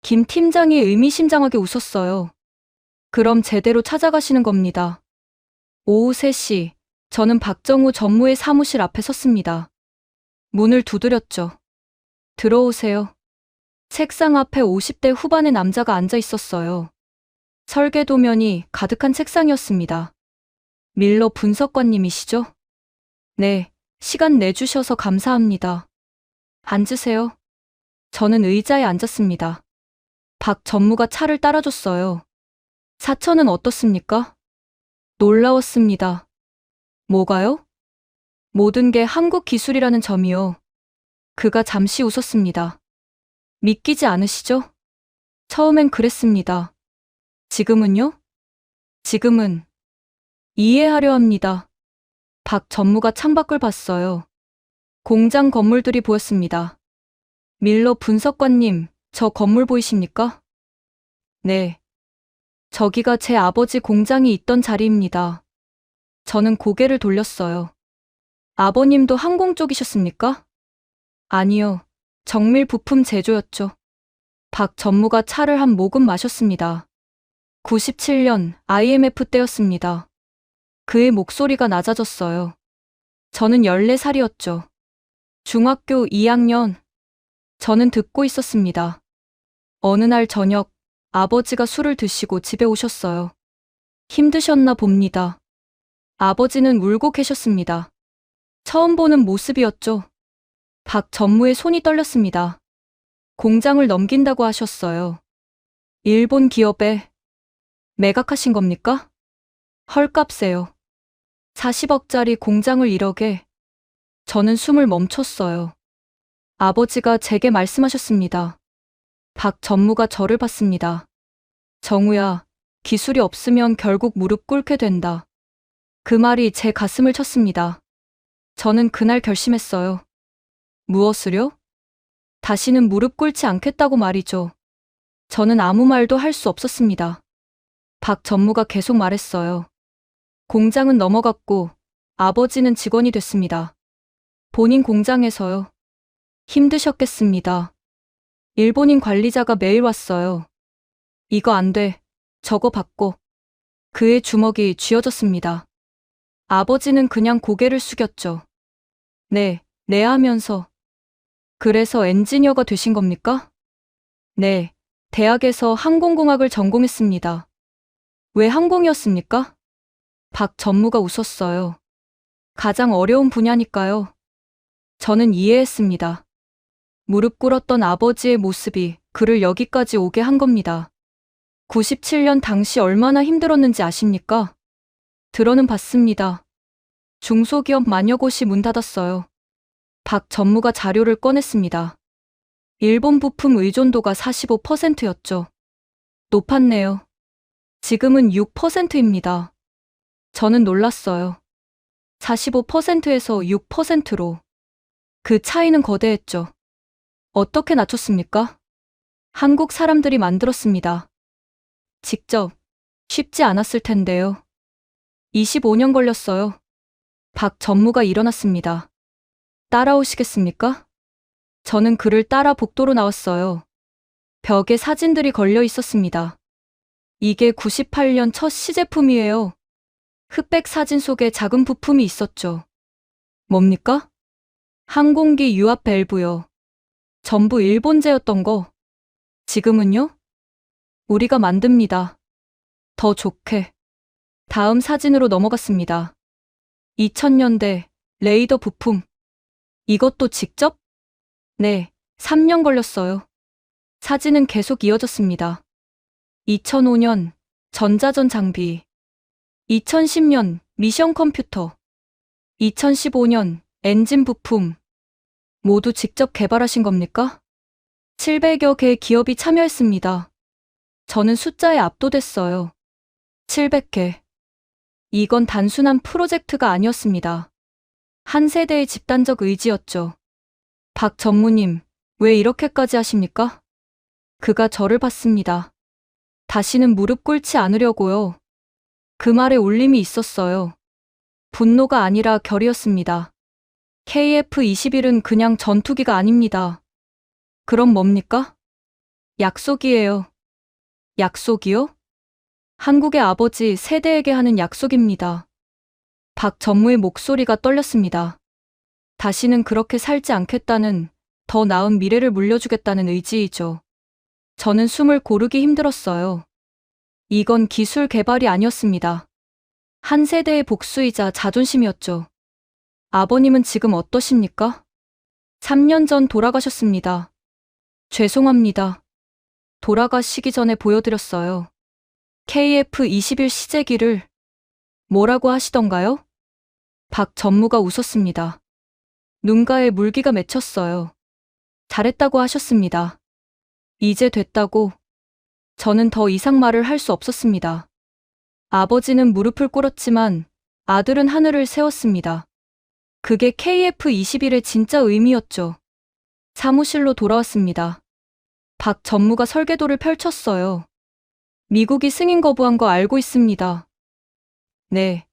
김 팀장이 의미심장하게 웃었어요. 그럼 제대로 찾아가시는 겁니다. 오후 3시, 저는 박정우 전무의 사무실 앞에 섰습니다. 문을 두드렸죠. 들어오세요. 책상 앞에 50대 후반의 남자가 앉아 있었어요. 설계 도면이 가득한 책상이었습니다. 밀러 분석관님이시죠? 네, 시간 내주셔서 감사합니다. 앉으세요. 저는 의자에 앉았습니다. 박 전무가 차를 따라줬어요. 사천은 어떻습니까? 놀라웠습니다. 뭐가요? 모든 게 한국 기술이라는 점이요. 그가 잠시 웃었습니다. 믿기지 않으시죠? 처음엔 그랬습니다. 지금은요? 지금은 이해하려 합니다. 박 전무가 창밖을 봤어요. 공장 건물들이 보였습니다. 밀러 분석관님, 저 건물 보이십니까? 네. 저기가 제 아버지 공장이 있던 자리입니다. 저는 고개를 돌렸어요. 아버님도 항공 쪽이셨습니까? 아니요. 정밀 부품 제조였죠. 박 전무가 차를 한 모금 마셨습니다. 97년 IMF 때였습니다. 그의 목소리가 낮아졌어요. 저는 14살이었죠. 중학교 2학년. 저는 듣고 있었습니다. 어느 날 저녁, 아버지가 술을 드시고 집에 오셨어요. 힘드셨나 봅니다. 아버지는 울고 계셨습니다. 처음 보는 모습이었죠. 박 전무의 손이 떨렸습니다. 공장을 넘긴다고 하셨어요. 일본 기업에 매각하신 겁니까? 헐값에요. 40억짜리 공장을 1억에. 저는 숨을 멈췄어요. 아버지가 제게 말씀하셨습니다. 박 전무가 저를 봤습니다. 정우야, 기술이 없으면 결국 무릎 꿇게 된다. 그 말이 제 가슴을 쳤습니다. 저는 그날 결심했어요. 무엇을요? 다시는 무릎 꿇지 않겠다고 말이죠. 저는 아무 말도 할 수 없었습니다. 박 전무가 계속 말했어요. 공장은 넘어갔고 아버지는 직원이 됐습니다. 본인 공장에서요. 힘드셨겠습니다. 일본인 관리자가 매일 왔어요. 이거 안 돼. 저거 받고. 그의 주먹이 쥐어졌습니다. 아버지는 그냥 고개를 숙였죠. 네, 네 하면서. 그래서 엔지니어가 되신 겁니까? 네, 대학에서 항공공학을 전공했습니다. 왜 항공이었습니까? 박 전무가 웃었어요. 가장 어려운 분야니까요. 저는 이해했습니다. 무릎 꿇었던 아버지의 모습이 그를 여기까지 오게 한 겁니다. 97년 당시 얼마나 힘들었는지 아십니까? 들어는 봤습니다. 중소기업 만여 곳이 문 닫았어요. 박 전무가 자료를 꺼냈습니다. 일본 부품 의존도가 45%였죠. 높았네요. 지금은 6%입니다. 저는 놀랐어요. 45%에서 6%로. 그 차이는 거대했죠. 어떻게 낮췄습니까? 한국 사람들이 만들었습니다. 직접. 쉽지 않았을 텐데요. 25년 걸렸어요. 박 전무가 일어났습니다. 따라오시겠습니까? 저는 그를 따라 복도로 나왔어요. 벽에 사진들이 걸려 있었습니다. 이게 98년 첫 시제품이에요. 흑백 사진 속에 작은 부품이 있었죠. 뭡니까? 항공기 유압 밸브요. 전부 일본제였던 거. 지금은요? 우리가 만듭니다. 더 좋게. 다음 사진으로 넘어갔습니다. 2000년대 레이더 부품. 이것도 직접? 네, 3년 걸렸어요. 사진은 계속 이어졌습니다. 2005년 전자전 장비. 2010년 미션 컴퓨터. 2015년 엔진 부품. 모두 직접 개발하신 겁니까? 700여 개의 기업이 참여했습니다. 저는 숫자에 압도됐어요. 700개. 이건 단순한 프로젝트가 아니었습니다. 한 세대의 집단적 의지였죠. 박 전무님, 왜 이렇게까지 하십니까? 그가 저를 봤습니다. 다시는 무릎 꿇지 않으려고요. 그 말에 울림이 있었어요. 분노가 아니라 결이었습니다. KF-21은 그냥 전투기가 아닙니다. 그럼 뭡니까? 약속이에요. 약속이요? 한국의 아버지 세대에게 하는 약속입니다. 박 전무의 목소리가 떨렸습니다. 다시는 그렇게 살지 않겠다는, 더 나은 미래를 물려주겠다는 의지이죠. 저는 숨을 고르기 힘들었어요. 이건 기술 개발이 아니었습니다. 한 세대의 복수이자 자존심이었죠. 아버님은 지금 어떠십니까? 3년 전 돌아가셨습니다. 죄송합니다. 돌아가시기 전에 보여드렸어요. KF-21 시제기를. 뭐라고 하시던가요? 박 전무가 웃었습니다. 눈가에 물기가 맺혔어요. 잘했다고 하셨습니다. 이제 됐다고. 저는 더 이상 말을 할 수 없었습니다. 아버지는 무릎을 꿇었지만 아들은 하늘을 세웠습니다. 그게 KF-21의 진짜 의미였죠. 사무실로 돌아왔습니다. 박 전무가 설계도를 펼쳤어요. 미국이 승인 거부한 거 알고 있습니다. 네.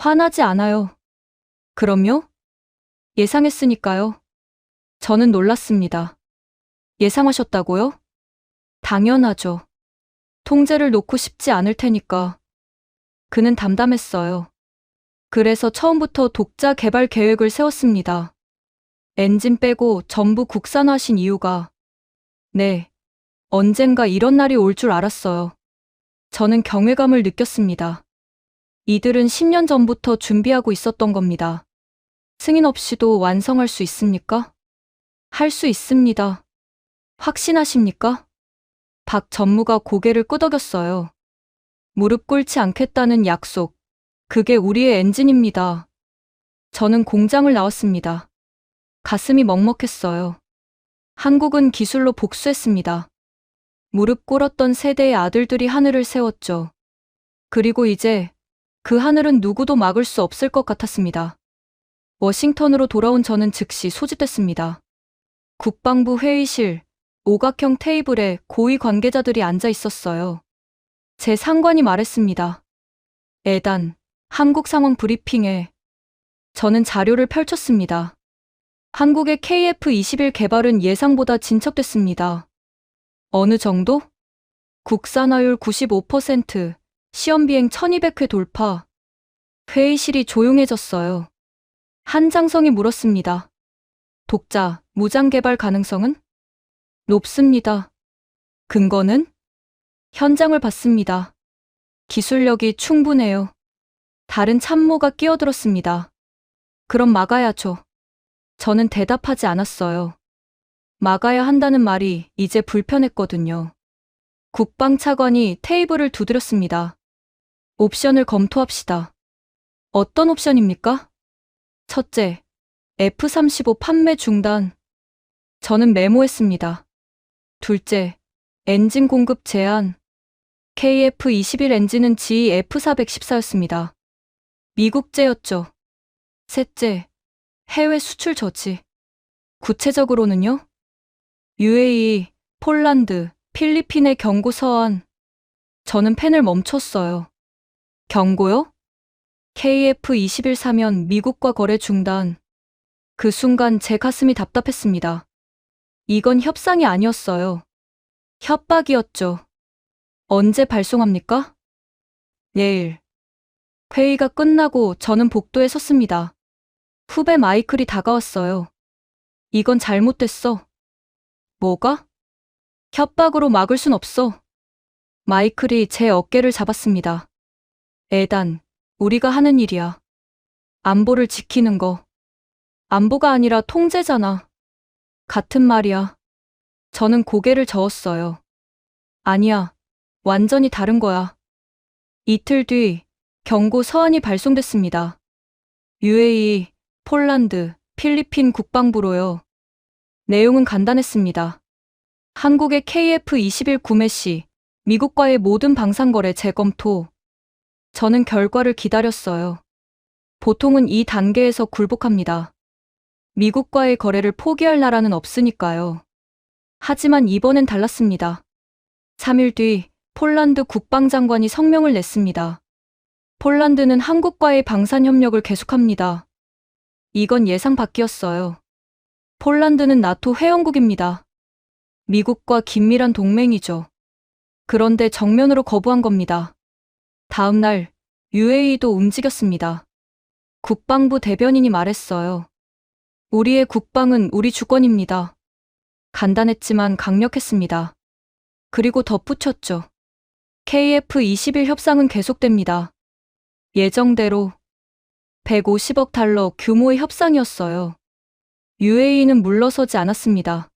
화나지 않아요. 그럼요? 예상했으니까요. 저는 놀랐습니다. 예상하셨다고요? 당연하죠. 통제를 놓고 싶지 않을 테니까. 그는 담담했어요. 그래서 처음부터 독자 개발 계획을 세웠습니다. 엔진 빼고 전부 국산화하신 이유가, 네, 언젠가 이런 날이 올 줄 알았어요. 저는 경외감을 느꼈습니다. 이들은 10년 전부터 준비하고 있었던 겁니다. 승인 없이도 완성할 수 있습니까? 할 수 있습니다. 확신하십니까? 박 전무가 고개를 끄덕였어요. 무릎 꿇지 않겠다는 약속. 그게 우리의 엔진입니다. 저는 공장을 나왔습니다. 가슴이 먹먹했어요. 한국은 기술로 복수했습니다. 무릎 꿇었던 세대의 아들들이 하늘을 세웠죠. 그리고 이제 그 하늘은 누구도 막을 수 없을 것 같았습니다. 워싱턴으로 돌아온 저는 즉시 소집됐습니다. 국방부 회의실, 오각형 테이블에 고위 관계자들이 앉아 있었어요. 제 상관이 말했습니다. 에단, 한국 상황 브리핑에. 저는 자료를 펼쳤습니다. 한국의 KF-21 개발은 예상보다 진척됐습니다. 어느 정도? 국산화율 95%, 시험비행 1200회 돌파. 회의실이 조용해졌어요. 한장성이 물었습니다. 독자, 무장 개발 가능성은? 높습니다. 근거는? 현장을 봤습니다. 기술력이 충분해요. 다른 참모가 끼어들었습니다. 그럼 막아야죠. 저는 대답하지 않았어요. 막아야 한다는 말이 이제 불편했거든요. 국방차관이 테이블을 두드렸습니다. 옵션을 검토합시다. 어떤 옵션입니까? 첫째, F-35 판매 중단. 저는 메모했습니다. 둘째, 엔진 공급 제한. KF-21 엔진은 GE F-414였습니다. 미국제였죠. 셋째, 해외 수출 저지. 구체적으로는요? UAE, 폴란드, 필리핀의 경고 서한. 저는 펜을 멈췄어요. 경고요? KF-21 사면 미국과 거래 중단. 그 순간 제 가슴이 답답했습니다. 이건 협상이 아니었어요. 협박이었죠. 언제 발송합니까? 내일. 회의가 끝나고 저는 복도에 섰습니다. 후배 마이클이 다가왔어요. 이건 잘못됐어. 뭐가? 협박으로 막을 순 없어. 마이클이 제 어깨를 잡았습니다. 에단, 우리가 하는 일이야. 안보를 지키는 거. 안보가 아니라 통제잖아. 같은 말이야. 저는 고개를 저었어요. 아니야. 완전히 다른 거야. 이틀 뒤 경고 서한이 발송됐습니다. UAE, 폴란드, 필리핀 국방부로요. 내용은 간단했습니다. 한국의 KF-21 구매 시 미국과의 모든 방산거래 재검토. 저는 결과를 기다렸어요. 보통은 이 단계에서 굴복합니다. 미국과의 거래를 포기할 나라는 없으니까요. 하지만 이번엔 달랐습니다. 3일 뒤 폴란드 국방장관이 성명을 냈습니다. 폴란드는 한국과의 방산협력을 계속합니다. 이건 예상 밖이었어요. 폴란드는 나토 회원국입니다. 미국과 긴밀한 동맹이죠. 그런데 정면으로 거부한 겁니다. 다음 날 UAE도 움직였습니다. 국방부 대변인이 말했어요. 우리의 국방은 우리 주권입니다. 간단했지만 강력했습니다. 그리고 덧붙였죠. KF-21 협상은 계속됩니다. 예정대로 150억 달러 규모의 협상이었어요. UAE는 물러서지 않았습니다.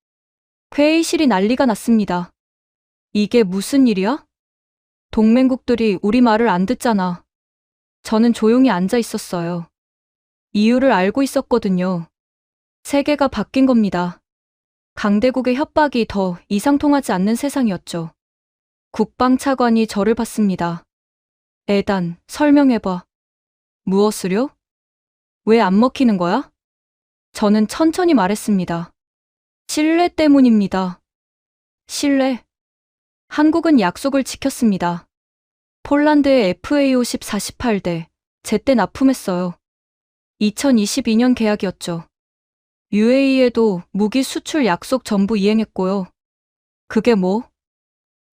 회의실이 난리가 났습니다. 이게 무슨 일이야? 동맹국들이 우리 말을 안 듣잖아. 저는 조용히 앉아 있었어요. 이유를 알고 있었거든요. 세계가 바뀐 겁니다. 강대국의 협박이 더 이상 통하지 않는 세상이었죠. 국방차관이 저를 봤습니다. 에단, 설명해봐. 무엇을요? 왜 안 먹히는 거야? 저는 천천히 말했습니다. 신뢰 때문입니다. 신뢰. 한국은 약속을 지켰습니다. 폴란드의 FA-50 48대, 제때 납품했어요. 2022년 계약이었죠. UAE에도 무기 수출 약속 전부 이행했고요. 그게 뭐?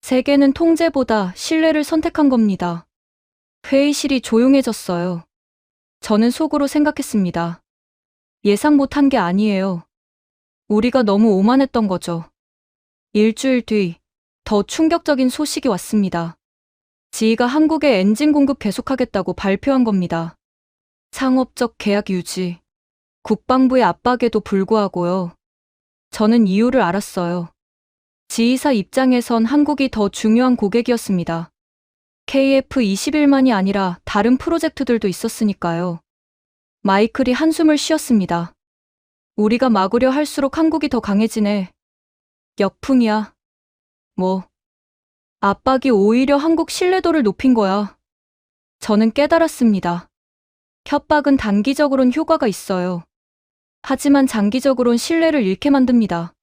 세계는 통제보다 신뢰를 선택한 겁니다. 회의실이 조용해졌어요. 저는 속으로 생각했습니다. 예상 못한 게 아니에요. 우리가 너무 오만했던 거죠. 일주일 뒤, 더 충격적인 소식이 왔습니다. 지희가 한국에 엔진 공급 계속하겠다고 발표한 겁니다. 상업적 계약 유지, 국방부의 압박에도 불구하고요. 저는 이유를 알았어요. 지휘사 입장에선 한국이 더 중요한 고객이었습니다. KF-21만이 아니라 다른 프로젝트들도 있었으니까요. 마이클이 한숨을 쉬었습니다. 우리가 막으려 할수록 한국이 더 강해지네. 역풍이야. 뭐. 압박이 오히려 한국 신뢰도를 높인 거야. 저는 깨달았습니다. 협박은 단기적으론 효과가 있어요. 하지만 장기적으론 신뢰를 잃게 만듭니다.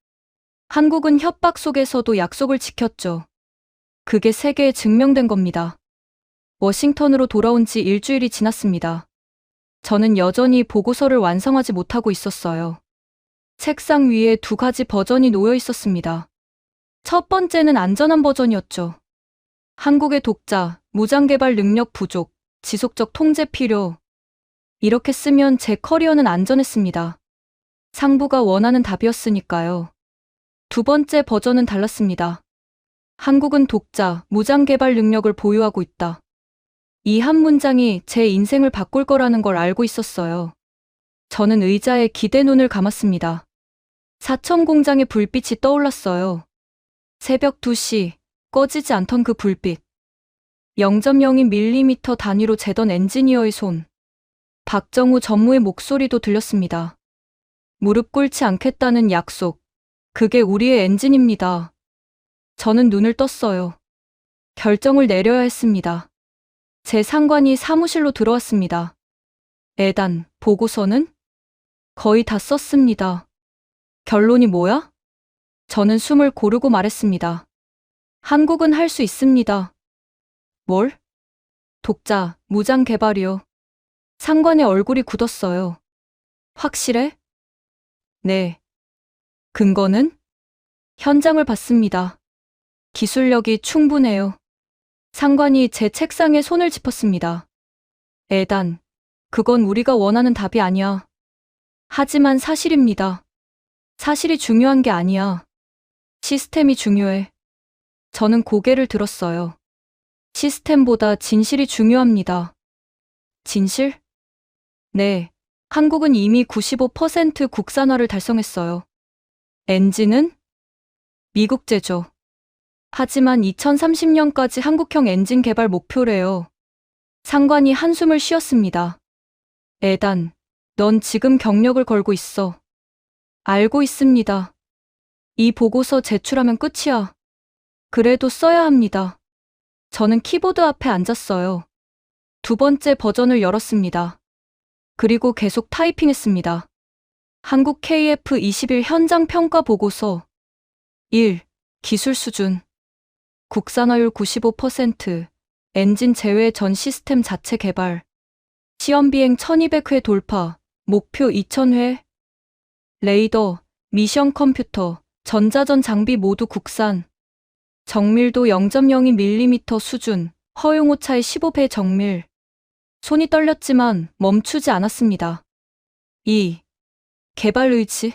한국은 협박 속에서도 약속을 지켰죠. 그게 세계에 증명된 겁니다. 워싱턴으로 돌아온 지 일주일이 지났습니다. 저는 여전히 보고서를 완성하지 못하고 있었어요. 책상 위에 2가지 버전이 놓여 있었습니다. 첫 번째는 안전한 버전이었죠. 한국의 독자, 무장개발 능력 부족, 지속적 통제 필요. 이렇게 쓰면 제 커리어는 안전했습니다. 상부가 원하는 답이었으니까요. 두 번째 버전은 달랐습니다. 한국은 독자, 무장개발 능력을 보유하고 있다. 이 한 문장이 제 인생을 바꿀 거라는 걸 알고 있었어요. 저는 의자에 기대 눈을 감았습니다. 사천 공장의 불빛이 떠올랐어요. 새벽 2시, 꺼지지 않던 그 불빛. 0.02mm 단위로 재던 엔지니어의 손. 박정우 전무의 목소리도 들렸습니다. 무릎 꿇지 않겠다는 약속. 그게 우리의 엔진입니다. 저는 눈을 떴어요. 결정을 내려야 했습니다. 제 상관이 사무실로 들어왔습니다. 에단, 보고서는? 거의 다 썼습니다. 결론이 뭐야? 저는 숨을 고르고 말했습니다. 한국은 할 수 있습니다. 뭘? 독자, 무장 개발이요. 상관의 얼굴이 굳었어요. 확실해? 네. 근거는? 현장을 봤습니다. 기술력이 충분해요. 상관이 제 책상에 손을 짚었습니다. 에단, 그건 우리가 원하는 답이 아니야. 하지만 사실입니다. 사실이 중요한 게 아니야. 시스템이 중요해. 저는 고개를 들었어요. 시스템보다 진실이 중요합니다. 진실? 네. 한국은 이미 95% 국산화를 달성했어요. 엔진은? 미국제죠. 하지만 2030년까지 한국형 엔진 개발 목표래요. 상관이 한숨을 쉬었습니다. 에단, 넌 지금 경력을 걸고 있어. 알고 있습니다. 이 보고서 제출하면 끝이야. 그래도 써야 합니다. 저는 키보드 앞에 앉았어요. 두 번째 버전을 열었습니다. 그리고 계속 타이핑했습니다. 한국 KF-21 현장 평가 보고서 1. 기술 수준 국산화율 95%, 엔진 제외 전 시스템 자체 개발, 시험 비행 1200회 돌파, 목표 2000회, 레이더, 미션 컴퓨터, 전자전 장비 모두 국산, 정밀도 0.02mm 수준, 허용 오차의 15배 정밀. 손이 떨렸지만 멈추지 않았습니다. 2. 개발 의지.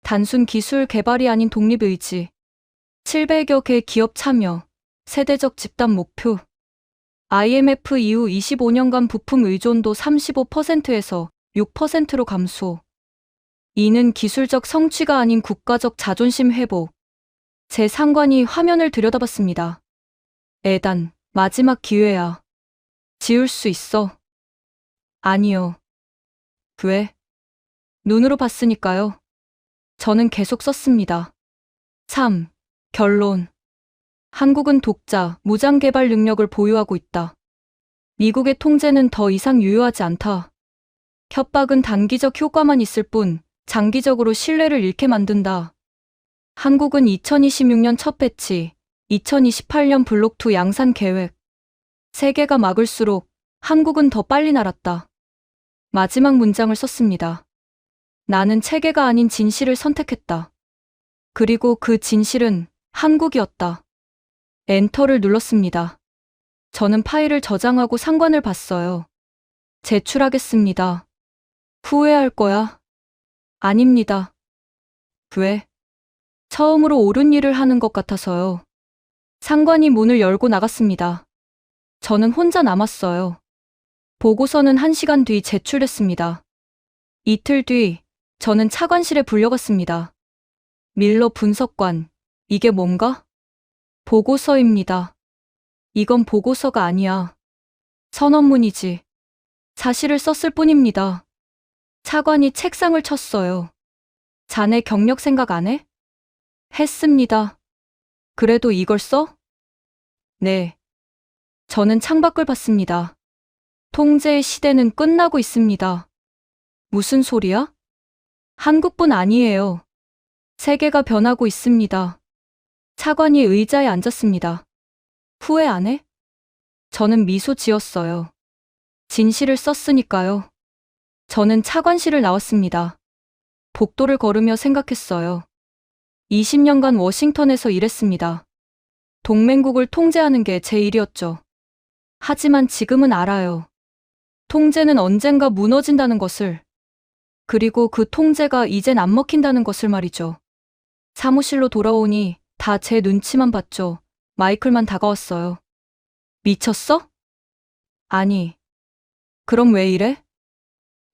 단순 기술 개발이 아닌 독립 의지. 700여 개 기업 참여, 세대적 집단 목표. IMF 이후 25년간 부품 의존도 35%에서 6%로 감소. 이는 기술적 성취가 아닌 국가적 자존심 회복. 제 상관이 화면을 들여다봤습니다. 에단, 마지막 기회야. 지울 수 있어. 아니요. 왜? 눈으로 봤으니까요. 저는 계속 썼습니다. 3. 결론. 한국은 독자, 무장 개발 능력을 보유하고 있다. 미국의 통제는 더 이상 유효하지 않다. 협박은 단기적 효과만 있을 뿐 장기적으로 신뢰를 잃게 만든다. 한국은 2026년 첫 배치, 2028년 블록2 양산 계획. 세계가 막을수록 한국은 더 빨리 날았다. 마지막 문장을 썼습니다. 나는 체계가 아닌 진실을 선택했다. 그리고 그 진실은 한국이었다. 엔터를 눌렀습니다. 저는 파일을 저장하고 상관을 봤어요. 제출하겠습니다. 후회할 거야? 아닙니다. 왜? 처음으로 옳은 일을 하는 것 같아서요. 상관이 문을 열고 나갔습니다. 저는 혼자 남았어요. 보고서는 1시간 뒤 제출됐습니다. 이틀 뒤 저는 차관실에 불려갔습니다. 밀러 분석관, 이게 뭔가? 보고서입니다. 이건 보고서가 아니야. 선언문이지. 사실을 썼을 뿐입니다. 차관이 책상을 쳤어요. 자네 경력 생각 안 해? 했습니다. 그래도 이걸 써? 네. 저는 창밖을 봤습니다. 통제의 시대는 끝나고 있습니다. 무슨 소리야? 한국뿐 아니에요. 세계가 변하고 있습니다. 차관이 의자에 앉았습니다. 후회 안 해? 저는 미소 지었어요. 진실을 썼으니까요. 저는 차관실을 나왔습니다. 복도를 걸으며 생각했어요. 20년간 워싱턴에서 일했습니다. 동맹국을 통제하는 게 제 일이었죠. 하지만 지금은 알아요. 통제는 언젠가 무너진다는 것을. 그리고 그 통제가 이젠 안 먹힌다는 것을 말이죠. 사무실로 돌아오니 다 제 눈치만 봤죠. 마이클만 다가왔어요. 미쳤어? 아니. 그럼 왜 이래?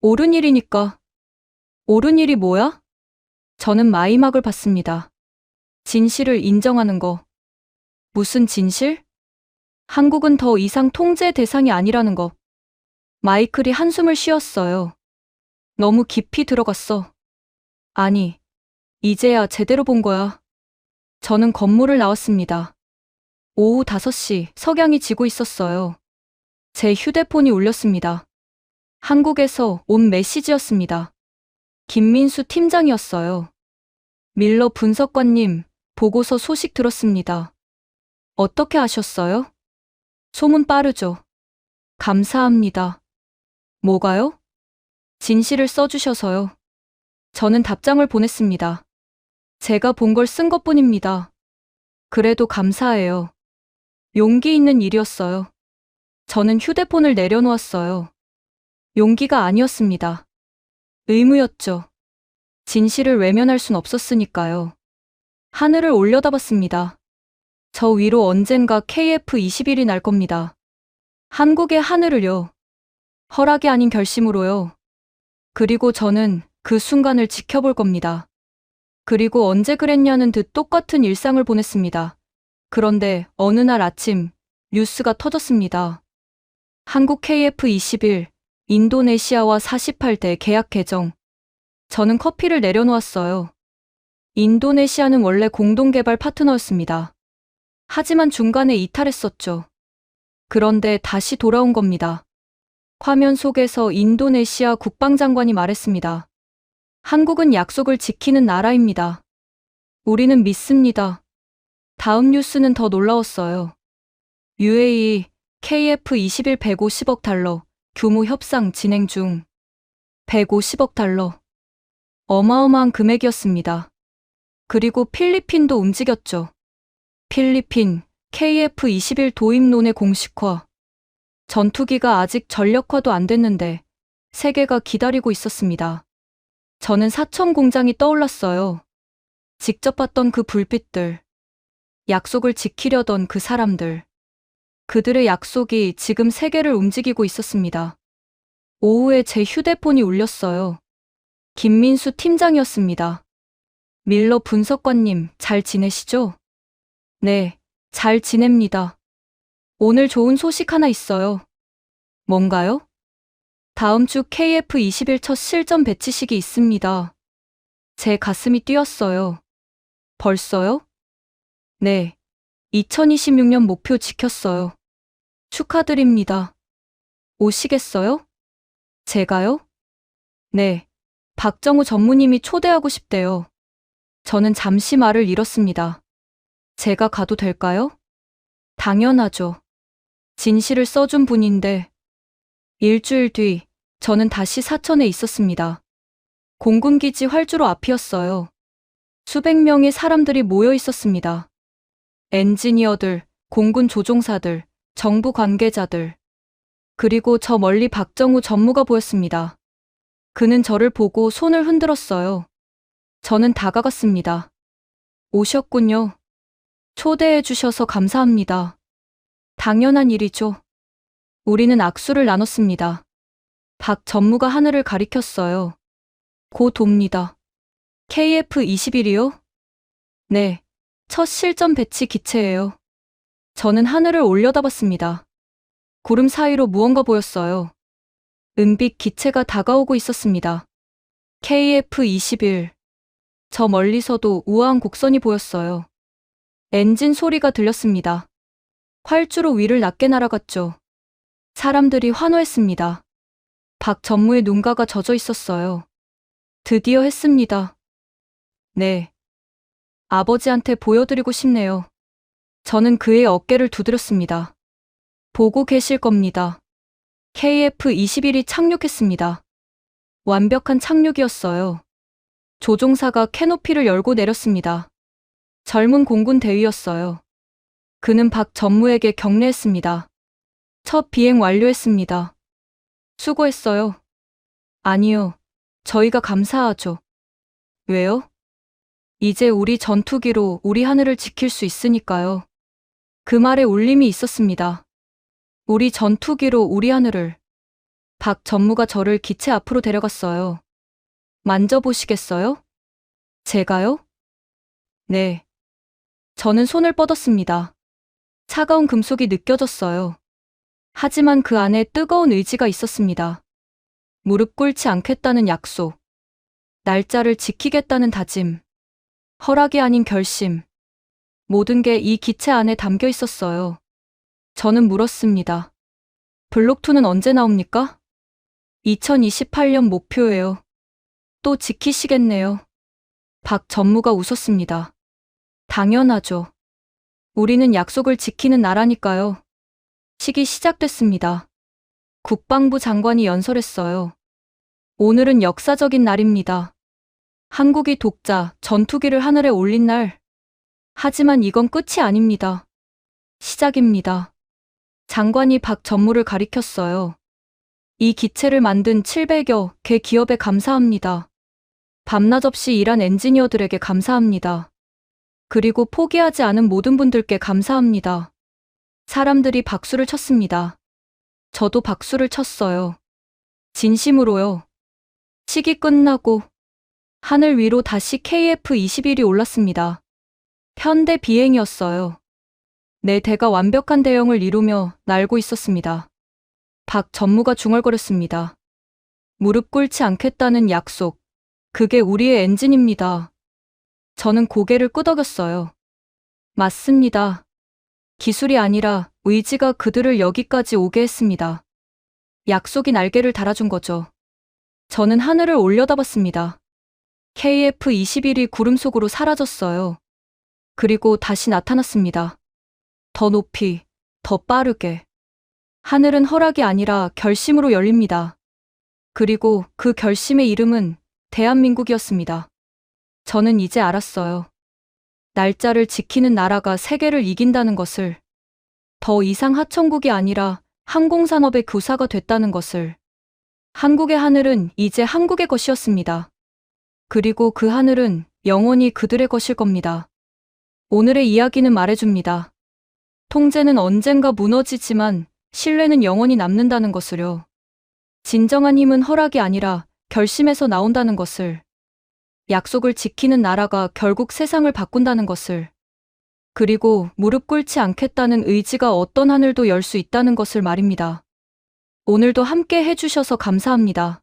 옳은 일이니까. 옳은 일이 뭐야? 저는 마이막을 봤습니다. 진실을 인정하는 거. 무슨 진실? 한국은 더 이상 통제 대상이 아니라는 거. 마이클이 한숨을 쉬었어요. 너무 깊이 들어갔어. 아니, 이제야 제대로 본 거야. 저는 건물을 나왔습니다. 오후 5시 석양이 지고 있었어요. 제 휴대폰이 울렸습니다. 한국에서 온 메시지였습니다. 김민수 팀장이었어요. 밀러 분석관님, 보고서 소식 들었습니다. 어떻게 아셨어요? 소문 빠르죠. 감사합니다. 뭐가요? 진실을 써주셔서요. 저는 답장을 보냈습니다. 제가 본 걸 쓴 것뿐입니다. 그래도 감사해요. 용기 있는 일이었어요. 저는 휴대폰을 내려놓았어요. 용기가 아니었습니다. 의무였죠. 진실을 외면할 순 없었으니까요. 하늘을 올려다봤습니다. 저 위로 언젠가 KF-21이 날 겁니다. 한국의 하늘을요. 허락이 아닌 결심으로요. 그리고 저는 그 순간을 지켜볼 겁니다. 그리고 언제 그랬냐는 듯 똑같은 일상을 보냈습니다. 그런데 어느 날 아침 뉴스가 터졌습니다. 한국 KF-21, 인도네시아와 48대 계약 개정. 저는 커피를 내려놓았어요. 인도네시아는 원래 공동개발 파트너였습니다. 하지만 중간에 이탈했었죠. 그런데 다시 돌아온 겁니다. 화면 속에서 인도네시아 국방장관이 말했습니다. 한국은 약속을 지키는 나라입니다. 우리는 믿습니다. 다음 뉴스는 더 놀라웠어요. UAE, KF-21 150억 달러, 규모 협상 진행 중. 150억 달러. 어마어마한 금액이었습니다. 그리고 필리핀도 움직였죠. 필리핀, KF-21 도입론의 공식화. 전투기가 아직 전력화도 안 됐는데 세계가 기다리고 있었습니다. 저는 사천 공장이 떠올랐어요. 직접 봤던 그 불빛들. 약속을 지키려던 그 사람들. 그들의 약속이 지금 세계를 움직이고 있었습니다. 오후에 제 휴대폰이 울렸어요. 김민수 팀장이었습니다. 밀러 분석관님, 잘 지내시죠? 네, 잘 지냅니다. 오늘 좋은 소식 하나 있어요. 뭔가요? 다음 주 KF-21 첫 실전 배치식이 있습니다. 제 가슴이 뛰었어요. 벌써요? 네. 2026년 목표 지켰어요. 축하드립니다. 오시겠어요? 제가요? 네. 박정우 전무님이 초대하고 싶대요. 저는 잠시 말을 잃었습니다. 제가 가도 될까요? 당연하죠. 진실을 써준 분인데 일주일 뒤, 저는 다시 사천에 있었습니다. 공군기지 활주로 앞이었어요. 수백 명의 사람들이 모여 있었습니다. 엔지니어들, 공군 조종사들, 정부 관계자들, 그리고 저 멀리 박정우 전무가 보였습니다. 그는 저를 보고 손을 흔들었어요. 저는 다가갔습니다. 오셨군요. 초대해 주셔서 감사합니다. 당연한 일이죠. 우리는 악수를 나눴습니다. 박 전무가 하늘을 가리켰어요. 곧 옵니다. KF-21이요? 네, 첫 실전 배치 기체예요. 저는 하늘을 올려다봤습니다. 구름 사이로 무언가 보였어요. 은빛 기체가 다가오고 있었습니다. KF-21. 저 멀리서도 우아한 곡선이 보였어요. 엔진 소리가 들렸습니다. 활주로 위를 낮게 날아갔죠. 사람들이 환호했습니다. 박 전무의 눈가가 젖어 있었어요. 드디어 했습니다. 네. 아버지한테 보여드리고 싶네요. 저는 그의 어깨를 두드렸습니다. 보고 계실 겁니다. KF-21이 착륙했습니다. 완벽한 착륙이었어요. 조종사가 캐노피를 열고 내렸습니다. 젊은 공군 대위였어요. 그는 박 전무에게 경례했습니다. 첫 비행 완료했습니다. 수고했어요. 아니요. 저희가 감사하죠. 왜요? 이제 우리 전투기로 우리 하늘을 지킬 수 있으니까요. 그 말에 울림이 있었습니다. 우리 전투기로 우리 하늘을. 박 전무가 저를 기체 앞으로 데려갔어요. 만져보시겠어요? 제가요? 네. 저는 손을 뻗었습니다. 차가운 금속이 느껴졌어요. 하지만 그 안에 뜨거운 의지가 있었습니다. 무릎 꿇지 않겠다는 약속. 날짜를 지키겠다는 다짐. 허락이 아닌 결심. 모든 게 이 기체 안에 담겨 있었어요. 저는 물었습니다. 블록2는 언제 나옵니까? 2028년 목표예요. 또 지키시겠네요. 박 전무가 웃었습니다. 당연하죠. 우리는 약속을 지키는 나라니까요. 식이 시작됐습니다. 국방부 장관이 연설했어요. 오늘은 역사적인 날입니다. 한국이 독자 전투기를 하늘에 올린 날. 하지만 이건 끝이 아닙니다. 시작입니다. 장관이 박 전무를 가리켰어요. 이 기체를 만든 700여 개 기업에 감사합니다. 밤낮 없이 일한 엔지니어들에게 감사합니다. 그리고 포기하지 않은 모든 분들께 감사합니다. 사람들이 박수를 쳤습니다. 저도 박수를 쳤어요. 진심으로요. 시기 끝나고 하늘 위로 다시 KF-21이 올랐습니다. 편대 비행이었어요. 내 대가 완벽한 대형을 이루며 날고 있었습니다. 박 전무가 중얼거렸습니다. 무릎 꿇지 않겠다는 약속. 그게 우리의 엔진입니다. 저는 고개를 끄덕였어요. 맞습니다. 기술이 아니라 의지가 그들을 여기까지 오게 했습니다. 약속이 날개를 달아준 거죠. 저는 하늘을 올려다봤습니다. KF-21이 구름 속으로 사라졌어요. 그리고 다시 나타났습니다. 더 높이, 더 빠르게. 하늘은 허락이 아니라 결심으로 열립니다. 그리고 그 결심의 이름은 대한민국이었습니다. 저는 이제 알았어요. 날짜를 지키는 나라가 세계를 이긴다는 것을. 더 이상 하청국이 아니라 항공산업의 교사가 됐다는 것을. 한국의 하늘은 이제 한국의 것이었습니다. 그리고 그 하늘은 영원히 그들의 것일 겁니다. 오늘의 이야기는 말해줍니다. 통제는 언젠가 무너지지만 신뢰는 영원히 남는다는 것을요. 진정한 힘은 허락이 아니라 결심에서 나온다는 것을. 약속을 지키는 나라가 결국 세상을 바꾼다는 것을. 그리고 무릎 꿇지 않겠다는 의지가 어떤 하늘도 열 수 있다는 것을 말입니다. 오늘도 함께 해주셔서 감사합니다.